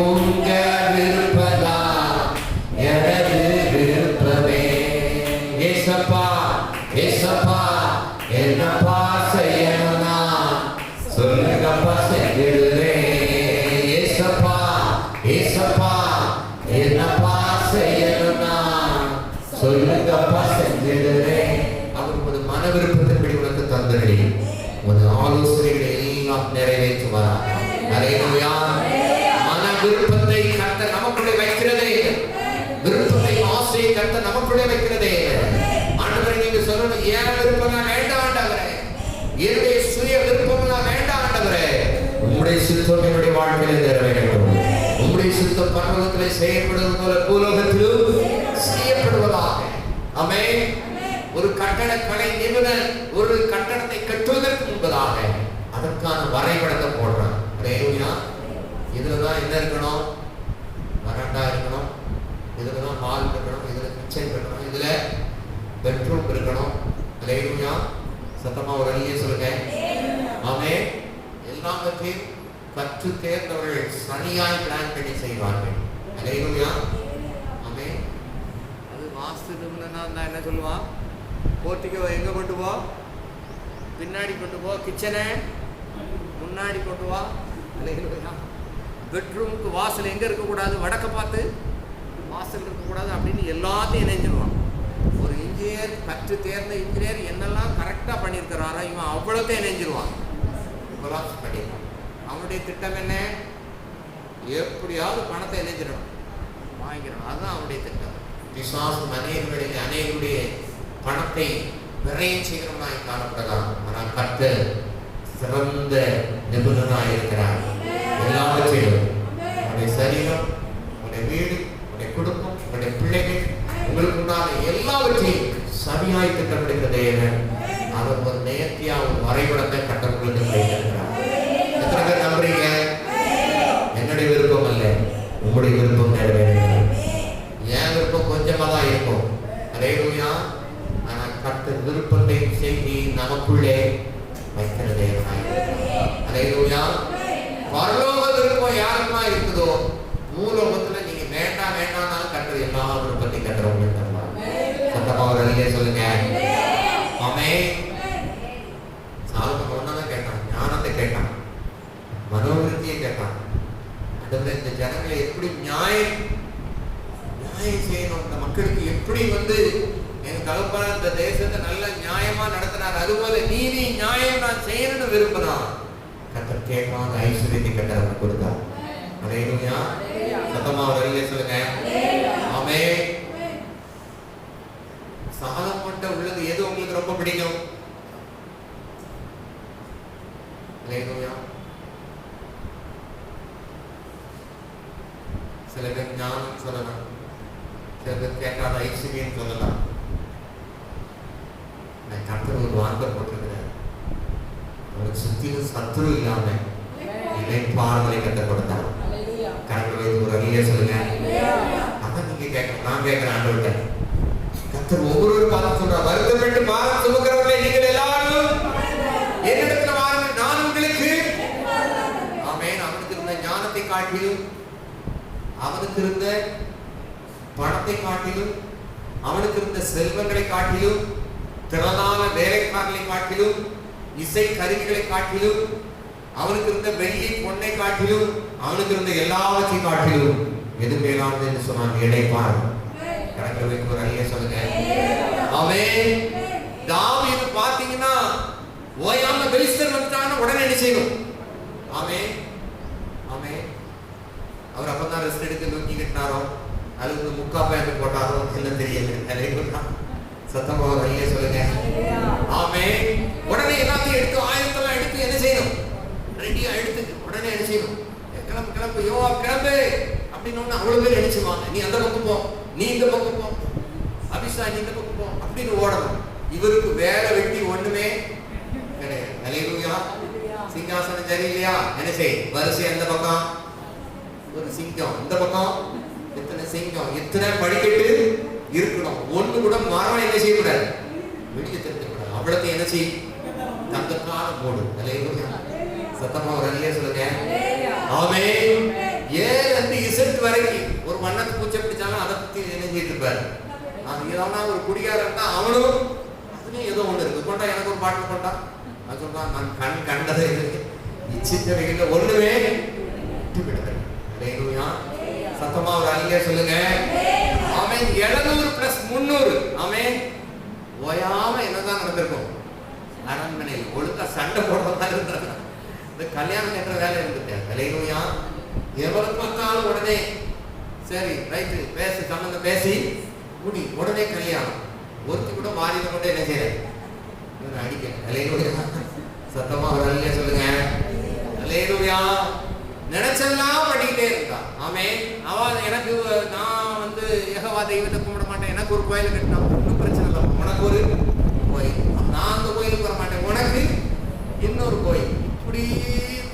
உங்க விருப்பம்தான் எனது விருப்பமே. ஏசப்பா ஏசப்பா என்னப்பா செய்யணும்னா சொல்லுங்கப்பா செஞ்சிடுறேன். ஏசப்பா ஏசப்பா என்னப்பா செய்யணும்னா சொல்லுங்கப்பா செஞ்சிடுறேன். அவர் ஒரு மன விருப்பத்தின்படி உனக்கு தந்தடி ஒரு ஆலோசனைகளை எல்லாம் நிறைவேற்றுவார். அல்லேலூயா. மன விருப்பத்தை கர்த்தர் நமக்குள்ளே வைக்கிறதே, விருப்பத்தை ஆசையை கர்த்தர் நமக்குள்ளே வைக்கிறதே. ஆண்டவரே நீங்க சொல்லணும், ஏன் விருப்பம் வேண்டாம் ஆண்டவரே, என்னுடைய சுய விருப்பம் வேண்டாம் ஆண்டவரே, உம்முடைய சித்தம் என்னுடைய வாழ்க்கையிலே நிறைவேறட்டும். உம்முடைய சித்தம் பரலோகத்திலே செய்யப்படுவது போல பூலோகத்திலும் செய்யப்படுவதாக. ஆமென். ஒரு கட்டடக்கலை நிபுணர் ஒரு கட்டடத்தை கட்டுவதற்கு முன்பதாக அதற்கான வரைபடத்தை போடுறான். அல்லேலூயா. இதுலதான் என்ன இருக்கணும்? வராண்டா இருக்கணும், இதுலதான் ஹால் இருக்கணும், இதுல கிச்சன் இருக்கணும், இதுல பெட்ரூம் இருக்கணும். அல்லேலூயா. சத்தமா ஒரு அல்லேலூயா சொல்லுங்க. ஆமென். எல்லாவற்றையும் கற்று தேர்ந்தவர்கள் சரியாய் பிளான் பண்ணி செய்வார்கள். அல்லேலூயா. ஆமென். அது வாஸ்து நிபுணனா என்ன சொல்லுவான்? போர்ட்டிகோ எங்க கொண்டு போ? பின்னாடி கொண்டு போ. கிச்சனை முன்னாடி கொண்டு வா. அல்லேலூயா. பெட்ரூமுக்கு வாசல் எங்க இருக்கக்கூடாது? வடக்க பார்த்து வாசல் இருக்கக்கூடாது அப்படின்னு எல்லாத்தையும் இணைஞ்சிருவான். ஒரு இன்ஜினியர், கற்று தேர்ந்த இன்ஜினியர் என்னெல்லாம் கரெக்டாக பண்ணியிருக்கிறாரோ இவன் அவ்வளோத்தையும் இணைஞ்சிருவான். பண்ணிடுவான். அவனுடைய திட்டம் என்ன? எப்படியாவது பணத்தை இணைஞ்சிடணும், வாங்கிடணும். அதுதான் அவனுடைய திட்டம். பிசாசு அநேகருடைய பணத்தை விரையும் சீக்கிரமாய் காணப்படலாம். ஆனால் கர்த்தர் சிறந்த நிபுணனாக இருக்கிறார். எல்லாவற்றிலும் உங்களுடைய சரீரம், உங்களுடைய வீடு, உங்களுடைய குடும்பம், உங்களுடைய பிள்ளைகள், உங்களுக்கு உண்டான எல்லாவற்றையும் சரியாய் திட்டமிடுகிற தேவன் அவர் ஒரு நேர்த்தியா ஒரு வரைபடத்தை கட்டங்களுக்கு வைத்திருக்கிறார். எத்தனை பேர் நம்புறீங்க? என்னுடைய விருப்பம் அல்ல, உங்களுடைய விருப்பம் நிறைவேறுகிறது. என் விருப்பம் கொஞ்சமா தான் இருக்கும். அல்லேலூயா. ஆனால் கர்த்தர் விருப்பத்தை செய்தி நமக்குள்ளே வைக்கிற தேவனாய் இருக்கிறார். அல்லேலூயா. பரலோக விருப்பம் யாருக்குமா இருக்குதோ பூலோகத்துல நீங்க வேண்டாம் வேண்டாம்னாலும் கர்த்தர் எல்லா விருப்பத்தையும் கர்த்தர் உங்களுக்கு தருவார். சத்தமா ஒரு அல்லேலூயா சொல்லுங்க. ஆமென். சாலமோன் ஒன்னதான் கேட்டான், ஞானத்தை கேட்டான், மனோவிருத்தியை கேட்டான். அதுல இந்த ஜனங்களை எப்படி நியாயம் செய்யணும், இந்த மக்களுக்கு எப்படி எங்க தகப்பன இந்த தேசத்தை நல்ல நியாயமா நடத்தினார், அதுபோல நீதி நியாயம் நான் செய்யணும்னு விரும்பினான். கர்த்தர் கேட்காத ஐஸ்வர்யத்தை கர்த்தர் அவனுக்கு கொடுத்தார். அல்லேலூயா. சத்தமா ஒரு அல்லேலூயா சொல்லுங்க. ஆமென். சாலமோன்ட்ட உள்ளது எது உங்களுக்கு ரொம்ப பிடிக்கும்? அல்லேலூயா. சில பேர் ஞானம் சொல்லலாம், சில பேர் கேட்காத ஐஸ்வர்யம் சொல்லலாம். கர்த்தர் ஒரு வார்த்தை போட்டிருக்கிறார், அவருக்கு சுத்திலும் சத்துரு இல்லாம இணைப்பார்களை கற்றுக் கொடுத்தார். கர்த்தர் ஒரு அல்லேலூயா சொல்லுங்க. அதான் நீங்க கேட்கணும், நான் கேட்கிறேன் ஆண்டவர்கிட்ட. கர்த்தர் ஒவ்வொரு பார்த்து சொல்றார், வருத்தப்பட்டு பாரம் சுமக்கிறவர்களே நீங்கள் எல்லாரும் என்னிடத்துல வாருங்கள், நான் உங்களுக்கு. ஆமென். அவனுக்கு இருந்த ஞானத்தை காட்டிலும், அவனுக்கு இருந்த பணத்தை காட்டிலும், அவனுக்கு இருந்த செல்வங்களை காட்டிலும், திறனான வேலைக்காரர்களை காட்டிலும், இசை கருவிகளை காட்டிலும், அவனுக்கு இருந்த வெள்ளி பொன்னை காட்டிலும் அவனுக்கு இருந்த எல்லாவற்றையும் காட்டிலும் எது மேலானது என்று சொன்னான்? இளைப்பார். கணக்கில் வைக்கும் ஒரு அழிய சொல்லுங்க. ஆமென். தாவீது பாத்தீங்கன்னா ஓயாம பெலிஸ்தர் வந்துட்டாங்கன்னா உடனே என்ன செய்யணும்? ஆமென் ஆமென். அவர் அப்பதான் ரெஸ்ட் எடுத்து நோக்கி கட்டினாரோ அல்லது முக்கா பேண்ட் போட்டாரோ எல்லாம் தெரியல. சத்தமா ஒரு அழிய சொல்லுங்க. ஆமென். உடனே எல்லாத்தையும் எடுத்து ஆயுதத்தெல்லாம் எடுத்து என்ன செய்யணும்? ரெடியா எடுத்து உடனே என்ன செய்யணும்? கிளம்பு கிளம்பு யோவா கிளம்பு அப்படின்னு அவ்வளவு பேர் நினைச்சுவாங்க. நீ அந்த பக்கம் போ, நீ இந்த பக்கம் போ, அபிஷா நீ இந்த பக்கம் போ அப்படின்னு ஓடணும். இவருக்கு வேலை வெட்டி ஒண்ணுமே கிடையாது. ஹல்லேலூயா. சிங்காசனம் சரியில்லையா? என்ன செய்? வரிசை அந்த பக்கம் ஒரு சிங்கம், இந்த பக்கம் எத்தனை சிங்கம், எத்தனை படிக்கட்டு இருக்கணும். ஒண்ணு கூட மரம் என்ன செய்யக்கூடாது? வெளியே தெரிஞ்சுக்கூடாது. அவ்வளவு என்ன செய்? தங்கத்தால போடு. ஹல்லேலூயா. சத்தமா ஒரு அல்லேலூயா சொல்லுங்க. ஆமென். ஏலேந்து இசட் வரைக்கும் ஒரு வண்ணத்து பூச்சை பிடிச்சாலும் அதை பத்தி நினைஞ்சிட்டு இருப்பாரு. அது ஏதாவது ஒரு குடிகாரன் தான் அவனும் அதுலயும் ஏதோ ஒண்ணு இருக்கு. கொண்டா எனக்கு ஒரு பாட்டு கொண்டா அது சொல்றான். நான் கண் கண்டதை இச்சித்தவைகள் ஒண்ணுமே விட்டுவிடுது. ஹல்லேலூயா. சத்தமா ஒரு அல்லேலூயா சொல்லுங்க. ஆமென். 700 + 300. ஆமென். ஓயாம என்னதான் நடந்திருக்கும்? அரண்மனையில் ஒழுங்கா சண்டை போடுறதா இருந்தாங்க. இந்த கல்யாணம் என்ற வேலை இருந்துட்டு. ஹல்லேலூயா. எவ்வளவு பார்த்தாலும் உடனே சரி ரைட்டு பேசி சம்பந்தம் பேசி முடி உடனே கல்யாணம். ஒருத்தி கூட மாறித கொண்டு என்ன செய்யற? அடிக்க. ஹல்லேலூயா. சத்தமா ஒரு அல்லேலூயா சொல்லுங்க. ஹல்லேலூயா. நினைச்செல்லாம் படிக்கிட்டே இருக்கா. ஆமென். அவ எனக்கு நான் வந்து யெகோவா தெய்வத்தை கும்பிட மாட்டேன், எனக்கு ஒரு கோயில் கட்டினா ஒன்றும் பிரச்சனை இல்லை, உனக்கு ஒரு கோயில், நான் அந்த கோயிலுக்கு வர மாட்டேன், உனக்கு இன்னொரு கோயில், இப்படி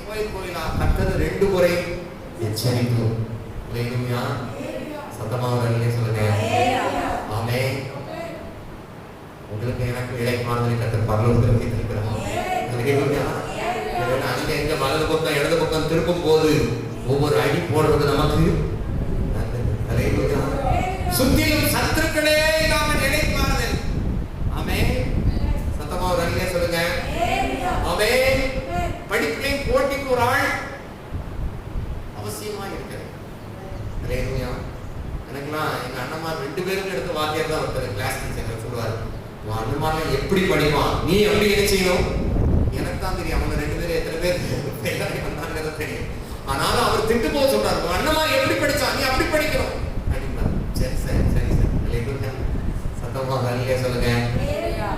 கோயில் கோயிலா கட்டது 2 முறை எச்சரிப்பு. ஹல்லேலூயா. சத்தமா ஒரு அல்லேலூயா சொல்லுங்க. ஆமென். உங்களுக்கு எனக்கு இளைப்பாறுதலை கர்த்தர் பரலோகத்தில் வைத்திருக்கிறார். ஹல்லேலூயா. அங்க எங்க வலது பக்கம் இடது பக்கம் திருப்பும் போது ஒவ்வொரு அடி போடுறது நமக்கு நல்லது. ஹல்லேலூயா. சுத்திலும் சத்துருக்களே இல்லாம இளைப்பாறுதல். ஆமென். சத்தமா ஒரு அல்லேலூயா சொல்லுங்க. ஆமென். படிப்பிலையும் போட்டிக்கு ஒரு ஆள் அவசியமா இருக்கிறது. ஹல்லேலூயா. எனக்குலாம் எங்க அண்ணன்மார் 2 பேருக்கு எடுத்த வாத்தியார் தான் ஒருத்தர் கிளாஸ் டீச்சர் சொல்லுவார். உன் அண்ணன்மார் எப்படி படிப்பான், நீ எப்படி என்ன செய்யணும்? எனக்கு தான் தெரியும் அவங்க 2 பேரும் எத்தனை பேர் வந்தாங்கிறது தெரியும். ஆனாலும் அவர் திட்டு போக சொல்றாரு, உன் அண்ணன்மார் எப்படி படிச்சான், நீ அப்படி படிக்கணும் அப்படின்னா. சரி சரி சரி சரி. ஹல்லேலூயா. சத்தமா ஹல்லேலூயா சொல்லுங்க.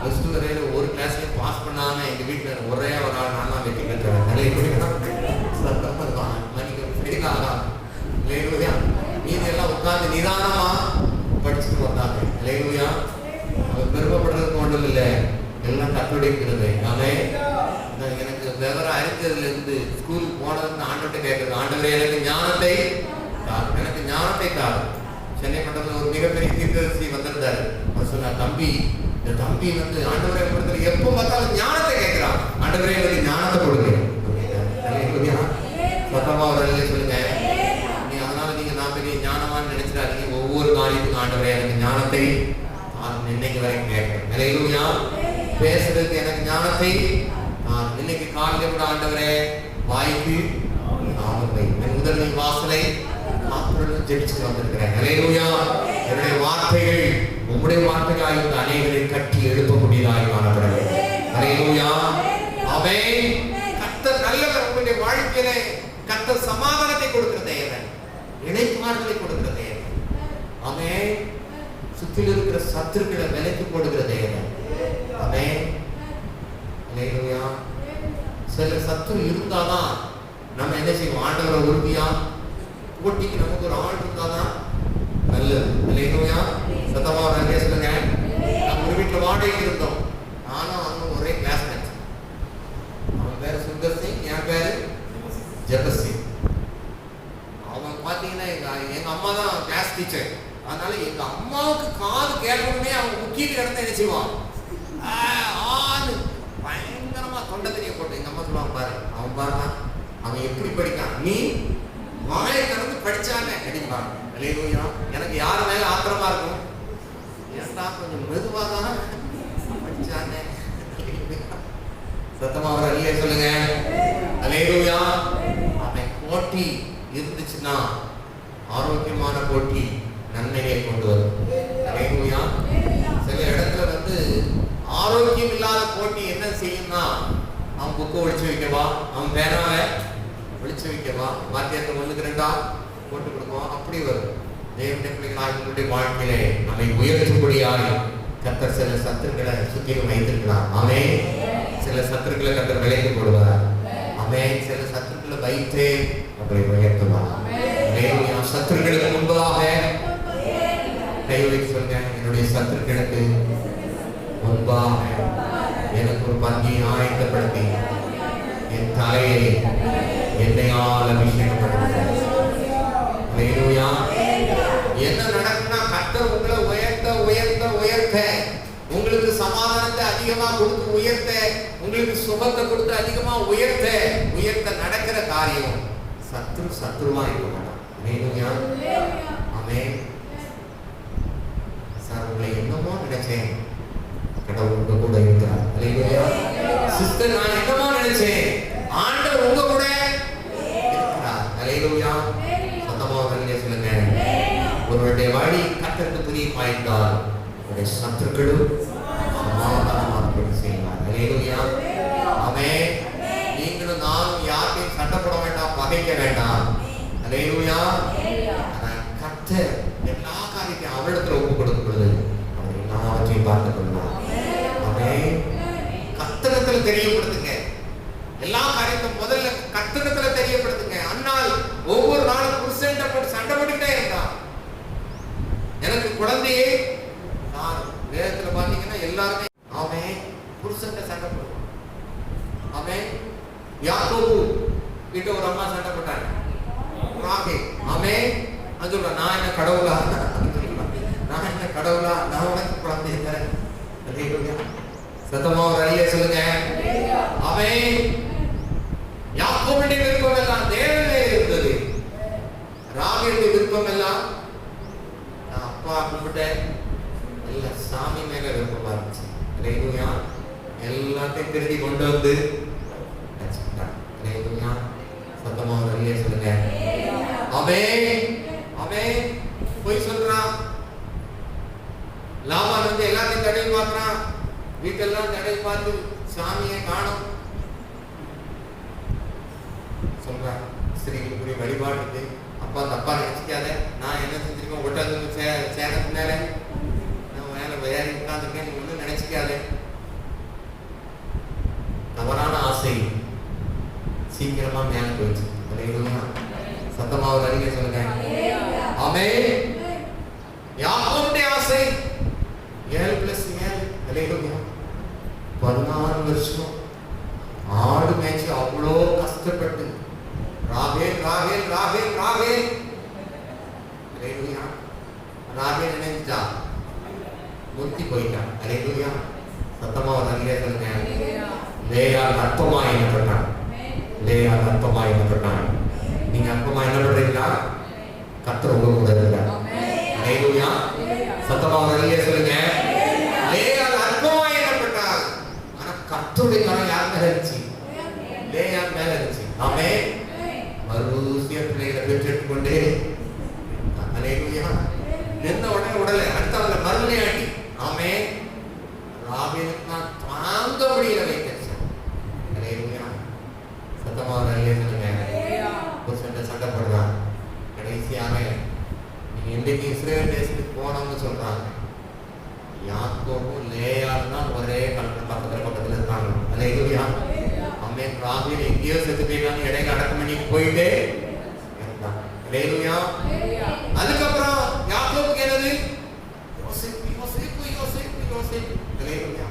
+2 வரையில ஒரு கிளாஸ்லயும் பாஸ் பண்ணாம எங்க வீட்டுல ஒரே ஒரு ஆள் நான் தான் வெற்றி பெற்றேன். ஹல்லேலூயா. சத்தமா மணிக்கு ஃபெயிலாக. ஹல்லேலூயா. மீதி எல்லாம் உட்கார்ந்து நிதானமா படிச்சுட்டு வந்தாங்க. ஹல்லேலூயா. அவர் பெருமைப்படுறதுக்கு ஒன்றும் இல்லை, எல்லாம் கற்றுடைக்கிறது. ஆமென். எனக்கு விவரம் அறிஞ்சதுல இருந்து ஸ்கூலுக்கு போனதுன்னு ஆண்டவர்கிட்ட கேட்கறது, ஆண்டவரே எனக்கு ஞானத்தை தாரு, எனக்கு ஞானத்தை தாரு. சென்னை மண்டலத்தில் ஒரு மிகப்பெரிய தீர்க்கதரிசி வந்திருந்தாரு. அவர் சொன்னார், தம்பி இந்த தம்பி வந்து ஆண்டவரை பொறுத்தவரை எப்போ பார்த்தாலும் ஞானத்தை கேட்கிறான், ஆண்டவரே எனக்கு ஞானத்தை கொடுங்க. சத்தமா ஒரு அல்லேலூயா சொல்லுங்க. நீ அதனால நீங்க நான் பெரிய ஞானமான்னு நினைச்சிடாதீங்க. ஒவ்வொரு காரியத்துக்கும் ஆண்டவரே எனக்கு ஞானத்தை இன்னைக்கு வரைக்கும் கேட்கிறேன். ஹல்லேலூயா. பேசுறதுக்கு எனக்கு ஞானத்தை இன்னைக்கு காலையில கூட ஆண்டவரே வாய்க்கு முதல் வாசலை காத்துடன் ஜெபிச்சுட்டு வந்திருக்கிறேன். ஹல்லேலூயா. என்னுடைய வார்த்தைகள் உம்முடைய வார்த்தைகளாக இருந்த அநேகரை கட்டி எழுப்பக்கூடியதாக காணப்படும். ஹல்லேலூயா. ஆமென். கர்த்தர் நல்லவர். உங்களுடைய வாழ்க்கையில கர்த்தர் சமாதானத்தை கொடுக்கிற தேவன், இளைப்பாறுதலை கொடுக்கிற தேவன். ஆமென். சுற்றில் இருக்கிற சத்துருக்களை விலைக்கு போடுகிற தேவன். ஆமென். ஹல்லேலூயா. சில சத்துரு இருந்தாதான் நம்ம என்ன செய்வோம்? ஆண்டவரை உறுதியா போட்டிக்கு நமக்கு ஒரு ஆள் இருந்தாதான் நல்லது. ஹல்லேலூயா. சத்தமா ஒரு அல்லேலூயா சொல்லுங்க. நம்ம ஒரு வீட்டுல வாடகைக்கு இருந்தோம். நானும் அவனும் ஒரே கிளாஸ்மேட். அவன் பேரு சுந்தர் சிங், என் பேரு ஜெபஸ் சிங். அவன் பாத்தீங்கன்னா எங்க அம்மா தான் கிளாஸ் டீச்சர். அதனால எங்க அம்மாவுக்கு காது கேட்கணுமே அவன் முக்கியம் கிடந்து என்ன செய்வான்? பயங்கரமா தொண்டை தெரிய போட்டு எங்க அம்மா சொல்லுவாங்க, பாரு அவன் பாருங்க அவன் எப்படி படிக்கான், நீ வாயை திறந்து படிச்சாங்க அப்படின்பாங்க. ஹல்லேலூயா. எனக்கு யார் மேல ஆத்திரமா இருக்கும்? ஏன்டா கொஞ்சம் மெதுவா தான் படிச்சாங்க. சத்தமா ஒரு அல்லேலூயா சொல்லுங்க. அல்லேலூயா. அவன் போட்டி இருந்துச்சுன்னா ஆரோக்கியமான போட்டி நன்மையை கொண்டு வரும். அல்லேலூயா. சில இடத்துல ஆரோக்கியம் இல்லாத போட்டி என்ன செய்யும்னா, அவன் புக்கை ஒழிச்சு வைக்கவா, அவன் பேனாவை ஒழிச்சு வைக்கவா, வாத்தியத்தை 1க்கு 2 போட்டு கொடுக்குவான். அப்படி வரும். தேவனுடைய பிள்ளைகளாக வாழ்க்கையிலே நம்மை உயர்த்தும்படியாக கர்த்தர் சில சத்துருக்களை சுற்றிலும் வைத்திருக்கிறார். ஆமென். சில சத்துருக்களை கர்த்தர் விலைக்கு போடுவார். ஆமென். சில சத்துருக்களை வைத்தே நம்மை உயர்த்துவார். அல்லேலூயா. சத்துருக்களுக்கு முன்பதாக கையை சொல்லுங்க, என்னுடைய சத்துருக்களுக்கு முன்பாக எனக்கு ஒரு பந்தியை ஆயத்தப்படுத்தி என் தலையை எண்ணெயால் அபிஷேகப்படுத்துகிறேன். அல்லேலூயா. என்ன நடக்குன்னா, கர்த்தர் உங்களை உயர்த்த உயர்த்த உயர்த்த, உங்களுக்கு சமாதானத்தை அதிகமா கொடுத்து உயர்த்த, உங்களுக்கு சுகத்தை கொடுத்து அதிகமா உயர்த்த உயர்த்த நடக்கிற காரியம் சத்ருவா இருக்க மாட்டான். அல்லேலூயா. ஆமென். சார், உங்களை என்னமோ நினைச்சேன், கடவுள் உங்க கூட இருக்கிறார். அல்லேலூயா. சிஸ்டர், நான் என்னமோ நினைச்சேன், ஆண்டவர் உங்க கூட இருக்கிறார். அல்லேலூயா. சத்தமா வந்து சொல்லுங்க, ஒருவருடைய வழி கர்த்தருக்கு பிரியமாயிருந்தால் அவருடைய சத்துருக்களும் சமாதானமாக செய்வார். அல்லேலூயா. ஆமென். நீங்களும் நானும் யாரையும் சண்டை போட வேண்டாம், பகைக்க வேண்டாம். அல்லேலூயா. கர்த்தர் எல்லா காரியத்தையும் அவரிடத்துல ஒப்பு கொடுக்கும் பொழுது அவர் எல்லாவற்றையும் பார்த்துக் கொள்வார். ஆமென். கர்த்தரிடத்துல தெரியப்படுத்துங்க. எல்லா காரியத்தையும் முதல்ல கர்த்தரிடத்துல தெரியப்படுத்துங்க. அன்னால் ஒவ்வொரு நாளும் புருஷன்ட்ட போட்டு சண்டை போட்டுக்கிட்டே இருந்தான். எனக்கு குழந்தையே, நான் வேதத்துல பாத்தீங்கன்னா எல்லாருமே ஆமென் புருஷன்ட்ட சண்டை போடுவான். ஆமென். யாக்கோபு கிட்ட ஒரு அம்மா சண்டை போட்டாங்க. ஆமென். அது சொல்ற, நான் என்ன கடவுளா, நான் என்ன கடவுளா, நான் உனக்கு குழந்தைய தரேன். சத்தமா ஒரு அழிய சொல்லுங்க. ஆமென். யாக்கோபுடைய விருப்பம் எல்லாம் தேவனே இருந்தது. ராகேலுடைய விருப்பம் எல்லாம் நான் அப்பா கும்பிட்டேன், எல்லாம் சாமி மேல விருப்பமா இருந்துச்சு. அல்லேலூயா. எல்லாத்தையும் திருடி கொண்டு வந்து வச்சுக்கிட்டான். அல்லேலூயா. சத்தமா ஒரு அழிய சொல்லுங்க. ஆமென். ஆமென். போய் சொல்றான். லாபான் எல்லாத்தையும் தடவி பார்க்கறான். வீட்டெல்லாம் தடவி பார்த்து சாமியை காணும். சொல்றான், ஸ்திரீகளுக்குரிய வழிபாடு அப்பா தப்பா நினைச்சிக்காத, நான் என்ன செஞ்சிருக்கேன், ஒட்டாந்து சேனத்து மேல நான் மேல வேற உட்காந்துருக்கேன், நீ ஒன்றும் நினைச்சிக்காத. தவறான ஆசை சீக்கிரமா மேல போயிடுச்சு. அல்லேலூயா. சத்தமா ஒரு அறிக்கை சொல்லுங்க. ஆமென். யாக்கோபுடைய ஆசை 7+7. அல்லேலூயா. 14 வருஷம் ஆடு மேய்ச்சி அவ்வளோ கஷ்டப்பட்டு ராகேல் ராகேல் ராகேல் ராகேல். அல்லேலூயா. ராகேல் நினைச்சா முத்தி போயிட்டான். அல்லேலூயா. சத்தமா ஒரு அறிக்கை சொல்லுங்க. லேயாள் அற்பமா எண்ணப்பட்டான். லேயாள் அற்பமா எண்ணப்பட்டான். நீங்க அற்பமா என்ன பண்றீங்களா? கர்த்தர் உங்க கூட இருக்கிறார். அல்லேலூயா. சத்தமா ஒரு அறிக்கை சொல்லுங்க. லேயாள் அற்பமா எண்ணப்பட்டாள். ஆனா கர்த்தருடைய கரம் யார் மேல இருந்துச்சு? லேயாள் மேல இருந்துச்சு. ஆமென். மறுசிய பிள்ளைகளை பெற்றெடுத்து கொண்டே. அல்லேலூயா. நின்ன உடனே உடலை அடுத்தவங்க மறுநிலையாட்டி. ஆமென். ராகேலுக்கு நான் தாங்க முடியல வைத்தேன். அல்லேலூயா. சத்தமா ஒரு அறிக்கை சொல்லுங்க. சண்டை போடுறான். கடைசியாக நீங்க இன்றைக்கு இஸ்ரேல் தேசத்துக்கு போனோம்னு சொல்றாங்க. யாக்கோபும் லேயாள் தான் ஒரே பக்கத்துல இருக்காங்க. அல்லேலூயா. ஆமென். ராகேல் எங்கேயோ செத்து போயிட்டான்னு இடையில அடக்கம் பண்ணி போயிட்டே இருந்தான். அல்லேலூயா. அதுக்கப்புறம் யாக்கோபுக்கு என்னது? யோசேப்பு யோசேப்பு யோசேப்பு யோசேப்பு. அல்லேலூயா.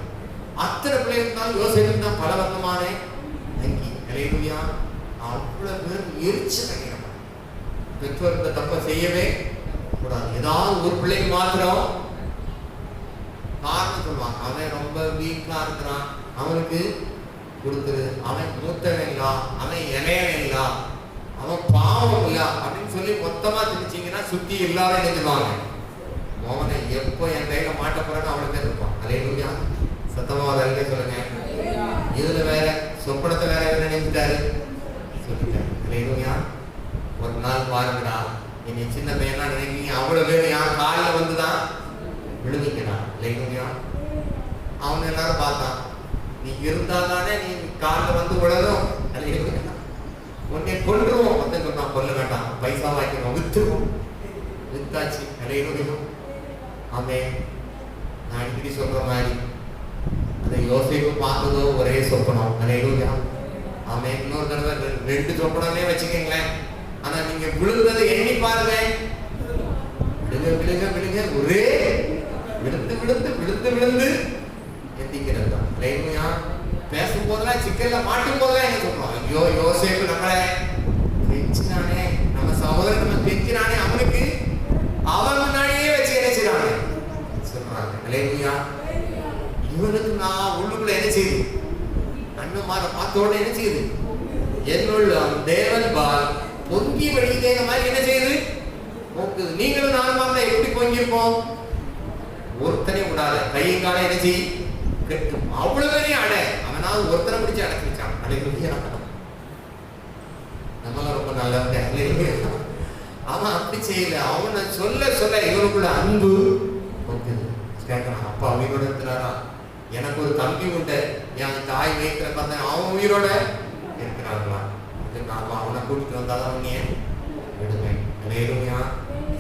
அத்தனை பிள்ளைகள் இருந்தாலும் யோசேப்பு தான் பலவர்த்தமான அங்கி. அல்லேலூயா. அவ்வளவு பேர் எரிச்சல் அடைகிறாங்க. பெற்றோர் இந்த தப்பை செய்யவே கூடாது. ஏதாவது ஒரு பிள்ளைக்கு மாத்திரம் காரணம் சொல்லுவாங்க. அவன் ரொம்ப வீக்கா இருக்கிறான், அவனுக்கு கொடுத்துரு, அவன் மூத்தவன் இல்ல, அவன் இளையவன் இல்ல, அவன் பாவம் இல்ல அப்படின்னு சொல்லி மொத்தமா திணிச்சீங்கன்னா சுத்தி எல்லாரும் நினைச்சுவாங்க. மோகனை எப்போ என் கையில மாட்ட போறேன்னு அவளுக்கு இருப்பான். அல்லேலூயா. சத்தமா வேலையே சொல்லுங்க. இதுல வேற சொப்பனத்தை வேற நினைச்சுட்டாரு. சொல்லிட்டேன். இல்லையா? ஒரு நாள் பாருங்கடா, நீங்க சின்ன பையனா நினைக்கிறீங்க, அவ்வளவு பேர் யார் காலில் வந்துதான் விழுந்துக்கடா. இல்லையா? அவன் எல்லாரும் பார்த்தான், நீ இருந்தாதானே நீ காலில் வந்து விழதும். உன்னை கொல்லுவோம் வந்து சொன்னான். கொல்ல வேண்டாம், பைசா வாங்கிக்கிறோம், வித்துருவோம். வித்தாச்சு. இல்லையா? ஆமே, நான் அடிக்கடி சொல்ற மாதிரி அந்த யோசேப்பு பார்த்ததோ ஒரே சொப்பனம். இல்லையா? ஆமே, இன்னொரு தடவை 2 சொப்பனமே வச்சுக்கீங்களேன். ஆனா நீங்க விழுந்ததை எண்ணி பாருங்க, விழுக விழுக விழுக ஒரே விழுந்து விழுந்து விழுந்து விழுந்து எந்திக்கிறது தான். இல்லையா? பேசும் போதெல்லாம் சிக்கல்ல மாட்டும் போதெல்லாம் என்ன சொல்றோம், ஐயோ யோசேப்பு நம்மளை கெஞ்சினானே, நம்ம சகோதரன் நம்ம கெஞ்சினானே, அவனுக்கு அவன் முன்னாடியே வச்சு என்ன செய்யறாங்க சொல்றாங்க. இல்லையா? இவனுக்கு நான் உள்ளுக்குள்ள என்ன செய்யுது, அண்ணன் மாற பார்த்தோட என்ன செய்யுது, என்னுள்ள தேவன் பால் பொங்கி வழிதே மாதிரி என்ன செய்யுது போக்குது. நீங்களும் நானுமா தான் எப்படி பொங்கிருப்போம்? ஒருத்தனை விடாத, கையும் காலம் என்ன செய்யும் கெட்டும். அவ்வளவு அடை அவனாவது ஒருத்தனை பிடிச்சு அடைச்சிருச்சான். நம்மளாம் ரொம்ப நல்லவங்க. அவன் அப்படி செய்யல, அவனை சொல்ல சொல்ல இவனுக்குள்ள அன்பு போக்குது. கேட்கறான், அப்பா உயிரோட இருக்கிறாரா? எனக்கு ஒரு தம்பி உண்டு, என் தாய் வைக்கிற பார்த்தேன், அவன் உயிரோட இருக்கிறார்களா? நாம அவனை கூட்டிட்டு வந்தாதான் உன்னைய விடுவேன். இல்லையா?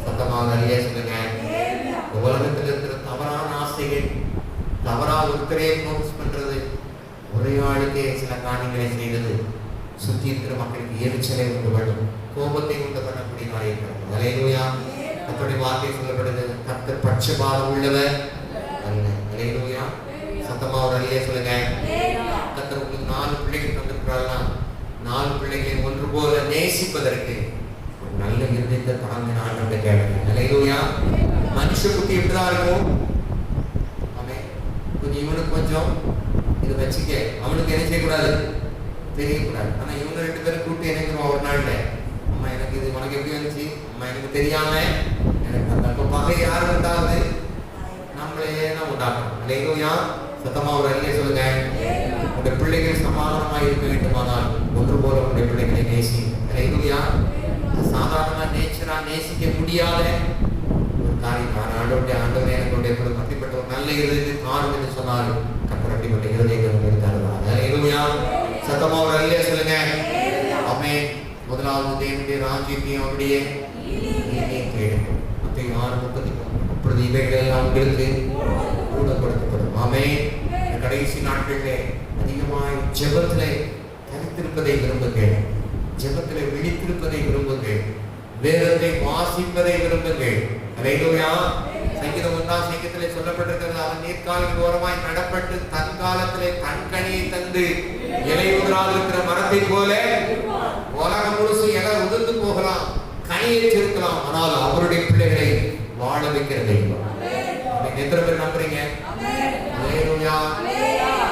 சத்தமாக நிறைய சொல்லுங்க. உலகத்தில் இருக்கிற தவறான ஆசைகள், தவறா ஒருத்தரே ஃபோக்கஸ் பண்றது, ஒரே ஆளுக்கே சில காரியங்களை செய்வது, சுற்றி இருக்கிற மக்களுக்கு எரிச்சலை உண்டு பண்ணும், கோபத்தை உண்டு பண்ணக்கூடியதாக இருக்கிறது. அல்லேலூயா. கர்த்தருடைய வார்த்தை சொல்லப்படுது, கர்த்தர் பட்சபாதம் உள்ளவர் அல்ல. அல்லேலூயா. சத்தமா ஒரு அல்லேலூயா சொல்லுங்க. கர்த்தர் உங்களுக்கு 4 பிள்ளைகள் தந்திருக்கிறார்களா? 4 பிள்ளைகளை ஒன்று போல நேசிப்பதற்கு ஒரு நல்ல இருதயத்தை தாங்க ஆண்டவரை கேளுங்க. அல்லேலூயா. மனுஷ புத்தி எப்படிதான் இருக்கும்? இவனுக்கு கொஞ்சம் இது வச்சுக்க, அவனுக்கு என்ன செய்யக்கூடாது, தெரியக்கூடாது. ஆனா இவங்க 2 பேரும் கூட்டி நினைக்கிறோம் ஒரு நாள்ல, அம்மா எனக்கு இது உனக்கு எப்படி வந்துச்சு, அம்மா எனக்கு தெரியாம எனக்கு அந்த பகை யாரு உண்டாகுது, நம்மளே தான் உண்டாக்கணும். இல்லையா? சத்தமா ஒரு அல்லேலூயா சொல்லுங்க. உங்களுடைய பிள்ளைகள் சமாதானமா இருக்க வேண்டுமானால் ஒன்று போல உங்களுடைய பிள்ளைகளை நேசி. இல்லையா? சாதாரணமா நேச்சரா நேசிக்க முடியாத ஒரு காரியம். ஆண்டவருடைய ஆண்டவரே என்னுடைய அப்படிப்பட்ட ஒரு நல்ல இருதயத்தை காணும் என்று சொன்னால் கர்த்தர் அப்படிப்பட்ட இருதயங்கள் தருவார். அல்லேலூயா. சத்தமா ஒரு அல்லேலூயா சொல்லுங்க. ஆமென். முதலாவது தேவனுடைய ராஜ்யத்தையும் அவருடைய நீதியையும் தேடுங்கள். மத்தேயு 6:33. அப்பொழுது இவைகள் எல்லாம் உங்களுக்கு கூட கொடுக்கப்படும். ஆமென். கடைசி நாட்களிலே அதிகமாய் ஜெபத்திலே தரித்திருப்பதை விரும்புங்கள், ஜெபத்திலே விழித்திருப்பதை விரும்புங்கள், வேதத்தை வாசிப்பதை விரும்புங்கள். அல்லேலூயா. சங்கீதம் 1ஆம் சங்கீதத்திலே சொல்லப்பட்டிருக்கிறது, அவன் நீர்க்காலின் ஓரமாய் நடப்பட்டு தன் காலத்திலே தன் கனியை தந்து இலை உதிராது இருக்கிற மரத்தை போல உலகம் முழுசு இலை உதிர்ந்து போகலாம், கனியை சேர்க்கலாம், ஆனால் அவருடைய பிள்ளைகளை வாழ வைக்கிற தெய்வம். எத்தனை பேர் நம்புறீங்க? அல்லேலூயா.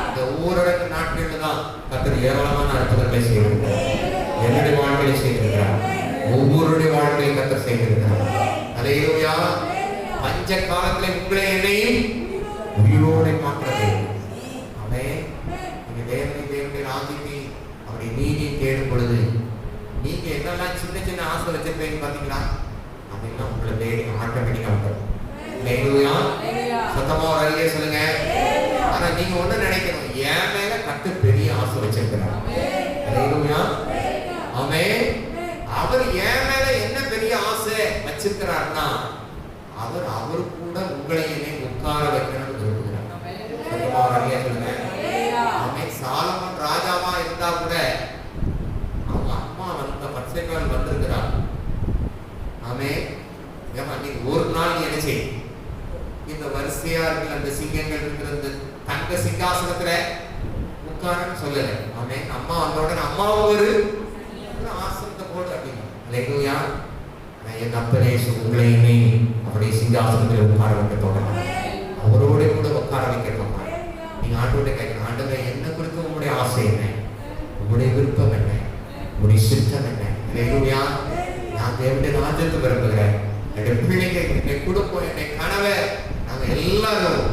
இந்த ஊரடங்கு நாட்கள்ல தான் கர்த்தர் ஏராளமான அற்புதங்களை செய்திருக்கிறார். என்னுடைய வாழ்க்கையை செய்திருக்கிறார், ஒவ்வொருடைய வாழ்க்கையை கர்த்தர் செய்திருக்கிறார். அல்லேலூயா. பஞ்ச காலத்திலே உங்களை என்னையும் உயிரோடு மாற்றுறது. ஆமென். நீங்க தேவனுடைய ராஜ்யத்தை அவருடைய நீதியை தேடும் பொழுது நீங்க என்னெல்லாம் சின்ன சின்ன ஆசை வச்சிருப்பீங்க பாத்தீங்களா, அதெல்லாம் உங்களை தேடி ஆட்டோமேட்டிக்கா வந்துடும். அல்லேலூயா. சத்தமா ஒரு அல்லேலூயா சொல்லுங்க. ஆனா நீங்க ஒண்ணு நினைக்கணும், என் மேல கர்த்தர் பெரிய ஆசை வச்சிருக்கிறார். அல்லேலூயா. ஆமென். அவர் என் மேல என்ன பெரிய ஆசை வச்சிருக்கிறார்னா, அவர் கூட உங்களை உட்கார வைக்கணும்னு விரும்புகிறார். சத்தமா ஒரு அல்லேலூயா சொல்லுங்க. ஆமென். சாலமோன் ராஜாவா இருந்தா கூட அவங்க அம்மா வந்த பர்சேக்கால் வந்திருக்கிறார். ஆமென். நீ ஒரு நாள் என்ன செய்யும், இந்த வரிசையா இருக்கிற அந்த சிங்கங்கள் இருக்கிற அந்த தங்க சிங்காசனத்துல உட்காரன்னு சொல்லல. ஆமென். அம்மா வந்தோட அம்மாவும் ஒரு ஆசனத்தை போடு அப்படின்னு. அல்லேலூயா. என் அப்பனே உங்களை அவருடைய சிங்காசனத்தில் உட்கார வைக்க தோணும், அவரோட கூட உட்கார வைக்க தோணும். நீங்க ஆண்டோட கேட்கணும், ஆண்டவரே என்ன குறித்து உங்களுடைய ஆசை என்ன, உங்களுடைய விருப்பம் என்ன, உங்களுடைய சித்தம் என்ன? அல்லேலூயா. நான் தேவனுடைய ராஜ்யத்தை விரும்புகிறேன், என்னுடைய பிள்ளைகள், என்னுடைய குடும்பம், என்னுடைய கணவர், நாங்கள் எல்லாரும்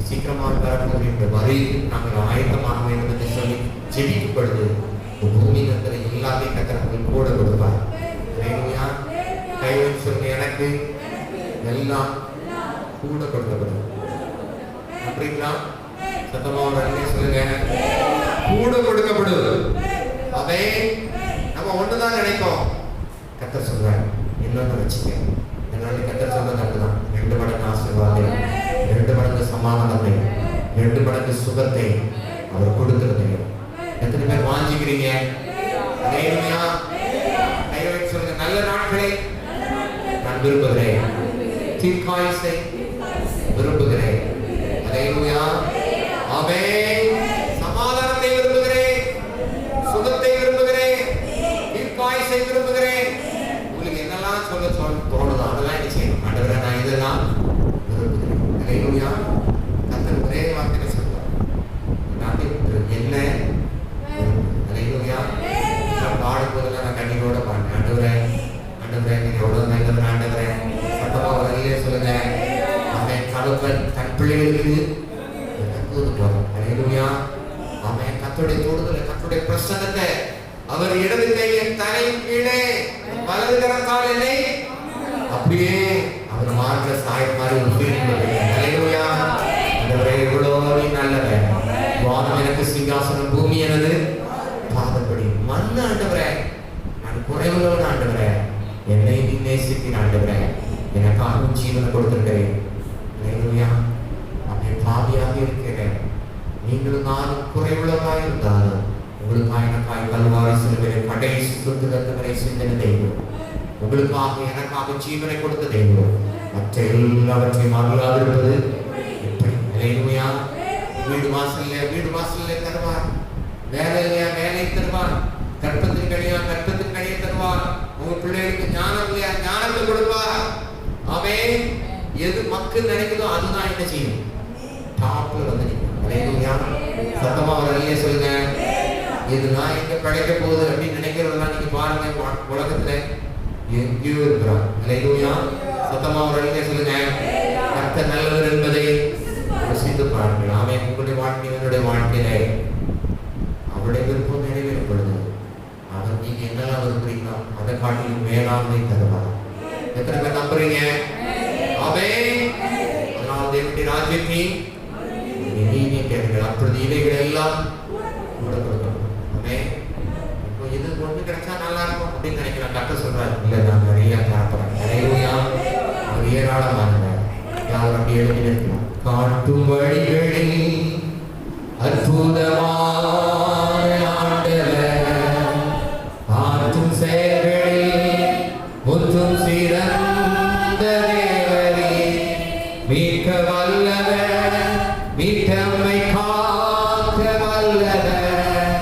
சீக்கிரமாக வரப்போகிற இந்த வரையில் நாங்கள் ஆயத்தமாக வேண்டும் என்று சொல்லி ஜெபிக்கப்படுது. பூமி இருக்கிற எல்லாமே கர்த்தர் கொடுக்கப்படும். அப்படிங்களா? சத்தமா ஒரு அல்லேலூயா சொல்லுங்க. கூட கொடுக்கப்படும். அவே நம்ம ஒண்ணுதான் நினைப்போம். கர்த்தர் சொல்றார் இன்னொன்னு வச்சுக்க. இதனால கர்த்தர் சொல்றது அதுதான். 2 மடங்கு ஆசீர்வாதம், 2 மடங்கு சமாதானத்தை, 2 மடங்கு சுகத்தை அவர் கொடுக்கிறதையும் எத்தனை பேர் வாஞ்சிக்கிறீங்க? அல்லேலூயா. கையை சொல்லுங்க. நல்ல நாட்களை நான் விரும்புகிறேன், தீர்க்காயுசை விரும்புகிறேன். அல்லேலூயா. ஆமென். சமாதானத்தை விரும்புகிறேன், சுகத்தை விரும்புகிறேன், தீர்க்காயுசை விரும்புகிறேன். உங்களுக்கு என்னெல்லாம் சொல்ல தோணுதோ அதெல்லாம் என்ன செய்யணும்? ஆண்டவரே நான் இதெல்லாம் விரும்புகிறேன். அல்லேலூயா. கர்த்தர் ஒரே வார்த்தையில சொல்றார், நான் என்ன? அல்லேலூயா. நான் பாடும்போதெல்லாம் நான் கண்ணீரோட பாடுறேன். ஆண்டவரே ஆண்டவரே நீங்க எவ்வளவு நல்லவர் ஆண்டவரே. சத்தமா ஒரு அல்லேலூயா சொல்லுங்க. அவன் கணவன் தன் பிள்ளைகளுக்கு அவன் கர்த்தருடைய தொடுதலை, கர்த்தருடைய பிரசன்னத்தை அவர் இடது கையின் தலையின் கீழே வலது கரத்தால் என்னை அப்படியே அவர் மாற்ற சாய் மாதிரி அல்லேலூயா. ஆண்டவரே எவ்வளவு நீ நல்லவர். வானம் எனக்கு சிங்காசனம், பூமி எனது பாதப்படி. மண்ணு ஆண்டவரே நான் குறைவுள்ளவன் ஆண்டவரே. என்னை நீ நேசித்தீர் ஆண்டவரே. எனக்காகவும் ஜீவனை கொடுத்திருக்கிறேன். அல்லேலூயா. அவன் பாவியாக இருக்கிறேன். நீங்களும் நானும் குறைவுள்ளவராக இருந்தாலும் உங்களுக்காக எனக்காய் கல்வாரி சிலுவையிலே கடைசி சொட்டு ரத்தங்களை சிந்தின தெய்வம், உங்களுக்காக எனக்காக ஜீவனை கொடுத்த தெய்வம், மற்ற எல்லாவற்றையும் அருளாதிருப்பது எப்படி? அல்லேலூயா. வீடு வாசல்ல தருவார். வேலையிலையா வேலை தருவார். கற்பத்தின் கனியை தருவார். உங்க பிள்ளைகளுக்கு ஞானம் இல்லையா ஞானத்தை கொடுப்பார். ஆமென். எது மக்கள் நினைக்குதோ அதுதான் என்ன செய்யும்? டாப்ல வந்து நிற்கும். அல்லேலூயா. சத்தமா ஒரு அல்லேலூயா சொல்லுங்க. இது நான் எங்க படைக்க போகுது அப்படின்னு நினைக்கிறதெல்லாம் நீங்க பாருங்க, உலகத்துல எங்கேயோ இருக்கிறான். அல்லேலூயா. சத்தமா ஒரு அல்லேலூயா சொல்லுங்க. கர்த்தர் நல்லவர் என்பதை ருசித்து பாருங்கள். ஆமென். உங்களுடைய வாழ்க்கை, என்னுடைய வாழ்க்கையில அவருடைய விருப்பம் நிறைவேறும் பொழுது அவர் நீங்க என்னெல்லாம் விரும்புறீங்களோ அதை காட்டிலும் மேலாண்மை தருவார். எத்தனை பேர் நம்புறீங்க? ஆமென். அதனால் தேவனுடைய ராஜ்யத்தை நீங்க கேட்கிறீர்கள். அப்பொழுது இவைகள் எல்லாம் கூட கொடுக்கணும். ஆமென். இப்போ இது ஒண்ணு கிடைச்சா நல்லா இருக்கும் அப்படின்னு நினைக்கிறேன். கர்த்தர் சொல்றாரு, இல்ல நான் நிறைய தரப்போறேன். அல்லேலூயா. அவர் ஏராளமானவர். யாரும் அப்படி எழுதி நிற்கலாம். காட்டும் வழிகளில் அற்புதமான ஆண்டவர், ஆற்றும் செயல்களில் முற்றும் சிறந்த தேவரே, மீட்க வல்லவர், மீட்டம்மை காக்க வல்லவர்,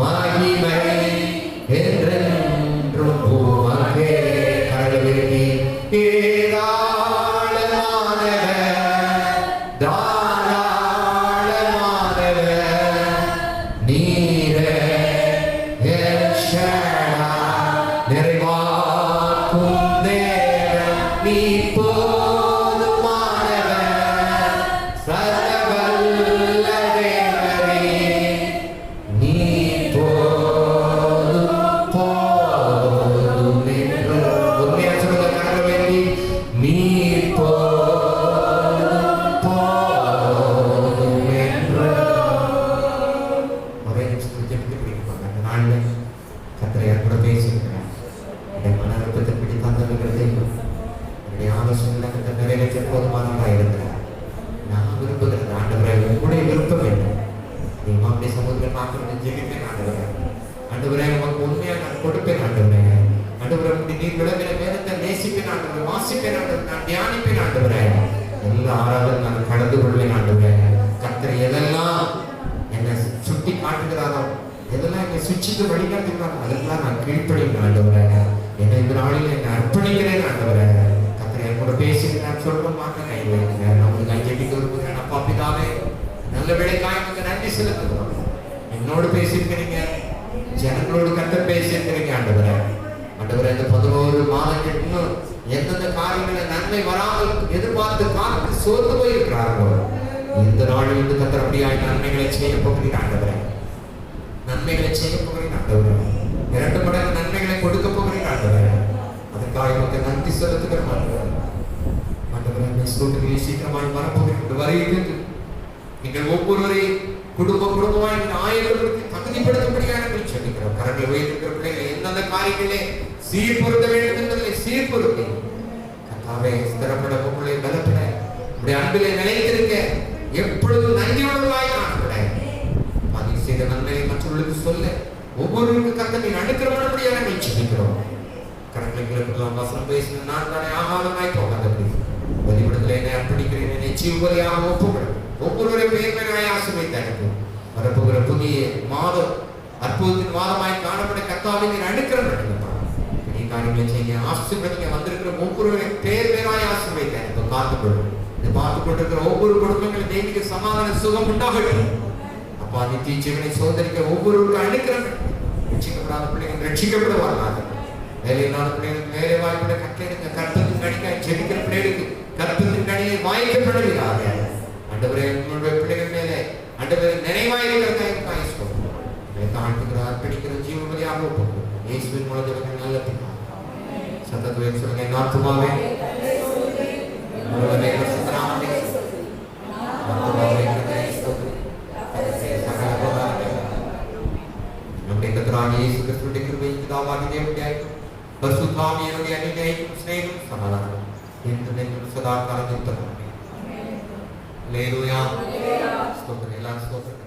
மகிமை என்றென்றும் உமக்கே. கடவுளே என்னோடு பேசியிருக்கிறீங்க, ஜனங்களோடு கர்த்தர் பேசியிருக்கிறீங்க. ஆண்டவரே இந்த 11 மாதங்கள் இன்னும் எந்தெந்த காரியங்களை நன்மை வராமல் எதிர்பார்த்து காத்து சோர்ந்து போயிருக்கிறார்களோ இந்த நாளில் இருந்து கர்த்தர் அப்படியாய் நன்மைகளை செய்ய போகிறீர். ஆண்டவரே நன்மைகளை செய்ய போகிறீர். ஆண்டவரே 2 மடங்கு நன்மைகளை கொடுக்க போகிறீர். ஆண்டவரே அதுக்காக நமக்கு நன்றி செலுத்துகிறோம். ஆண்டவரே சீக்கிரமாய் வரப்போகிற வரையிட்டு நீங்கள் ஒவ்வொருவரையும் குடும்பமாய் ஆயத்தப்படுத்தி தகுதிப்படுத்தும்படியாக சொல்லிக்கிறோம். கரங்களை வைத்திருக்கிற பிள்ளைகளை எந்தெந்த காரியங்களே சீர்பொருத்த வேண்டும் என்பதை சீர்பொருத்தி கர்த்தாவே ஸ்திரப்பட உங்களை பலப்பட உடைய அன்பிலே நிலைத்திருக்க எப்பொழுதும் நன்றியுள்ளவர்களாய் காணப்பட பதிவு செய்த நன்மையை மற்றவர்களுக்கு சொல்ல ஒவ்வொருவருக்கும் கர்த்தனை அனுக்கிரமப்படியாக நாங்கள் சொல்லிக்கிறோம். கரங்களுக்கெல்லாம் வசனம் பேசின நான் தானே ஆகாதமாய் போகாதபடி வழிபடத்தில் என்னை அர்ப்பணிக்கிறேன், என்னை ஜீவபலியாக ஒப்புவிடும். ஒவ்வொருவரை பேர்மையாய் ஆசீர்வதித்து அனுப்பும். வரப்போகிற புதிய மாதம் அற்புதத்தின் மாதமாய் காணப்பட கர்த்தாவை நீர் அனுக்கிரம் பண்ணுங்கப்பா. நீ காரியங்களை செய்ய ஆசீர்வதிங்க. வந்திருக்கிற ஒவ்வொருவரை பேராய் ஆசீர்வதித்து அனுப்பும். காத்துக்கொள்ளும். இதை பார்த்துக் கொண்டிருக்கிற ஒவ்வொரு குடும்பங்களும் தெய்வீக சமாதான சுகம் உண்டாகட்டும். அப்பா நித்திய ஜீவனை சோதரிக்கிற ஒவ்வொருவருக்கும் அனுக்கிரம் ரட்சிக்கப்படாத பிள்ளைகள் ரட்சிக்கப்படுவார்கள். வேலையில்லாத பிள்ளைகளுக்கு வேலை வாய்ப்புட கட்டளைக்கு கற்பத்தின் கணிக்காய் ஜெபிக்கிற பிள்ளைகளுக்கு கற்பத்தின் கணியை வாய்க்கப்படுகிறார்கள். ஆண்டவரே உங்களுடைய பிள்ளைகள் மேலே ஆண்டவரே நினைவாயிருக்கிறதற்காக தாழ்த்துக்கிறார் அர்ப்பணிக்கிற ஜீவபலியாக ஒப்புக்கொள்ளும். இயேசுவின் மூலமாக நல்ல பிள்ளை சத்தத்துவே சொல்லுங்க. என் ஆத்துமாவே நம்முடைய கர்த்தராகிய இயேசு கிறிஸ்துவின் கிருபையும் பிதாவாகிய தேவனுடைய பரிசுத்தாவியினுடைய அன்பினையும் ஸ்நேகமும் சமாதானமும் என்றென்றும் சதா காலத்தில் தரட்டும். அல்லேலூயா. ஸ்தோத்திரம். எல்லாரும் ஸ்தோத்திரம்.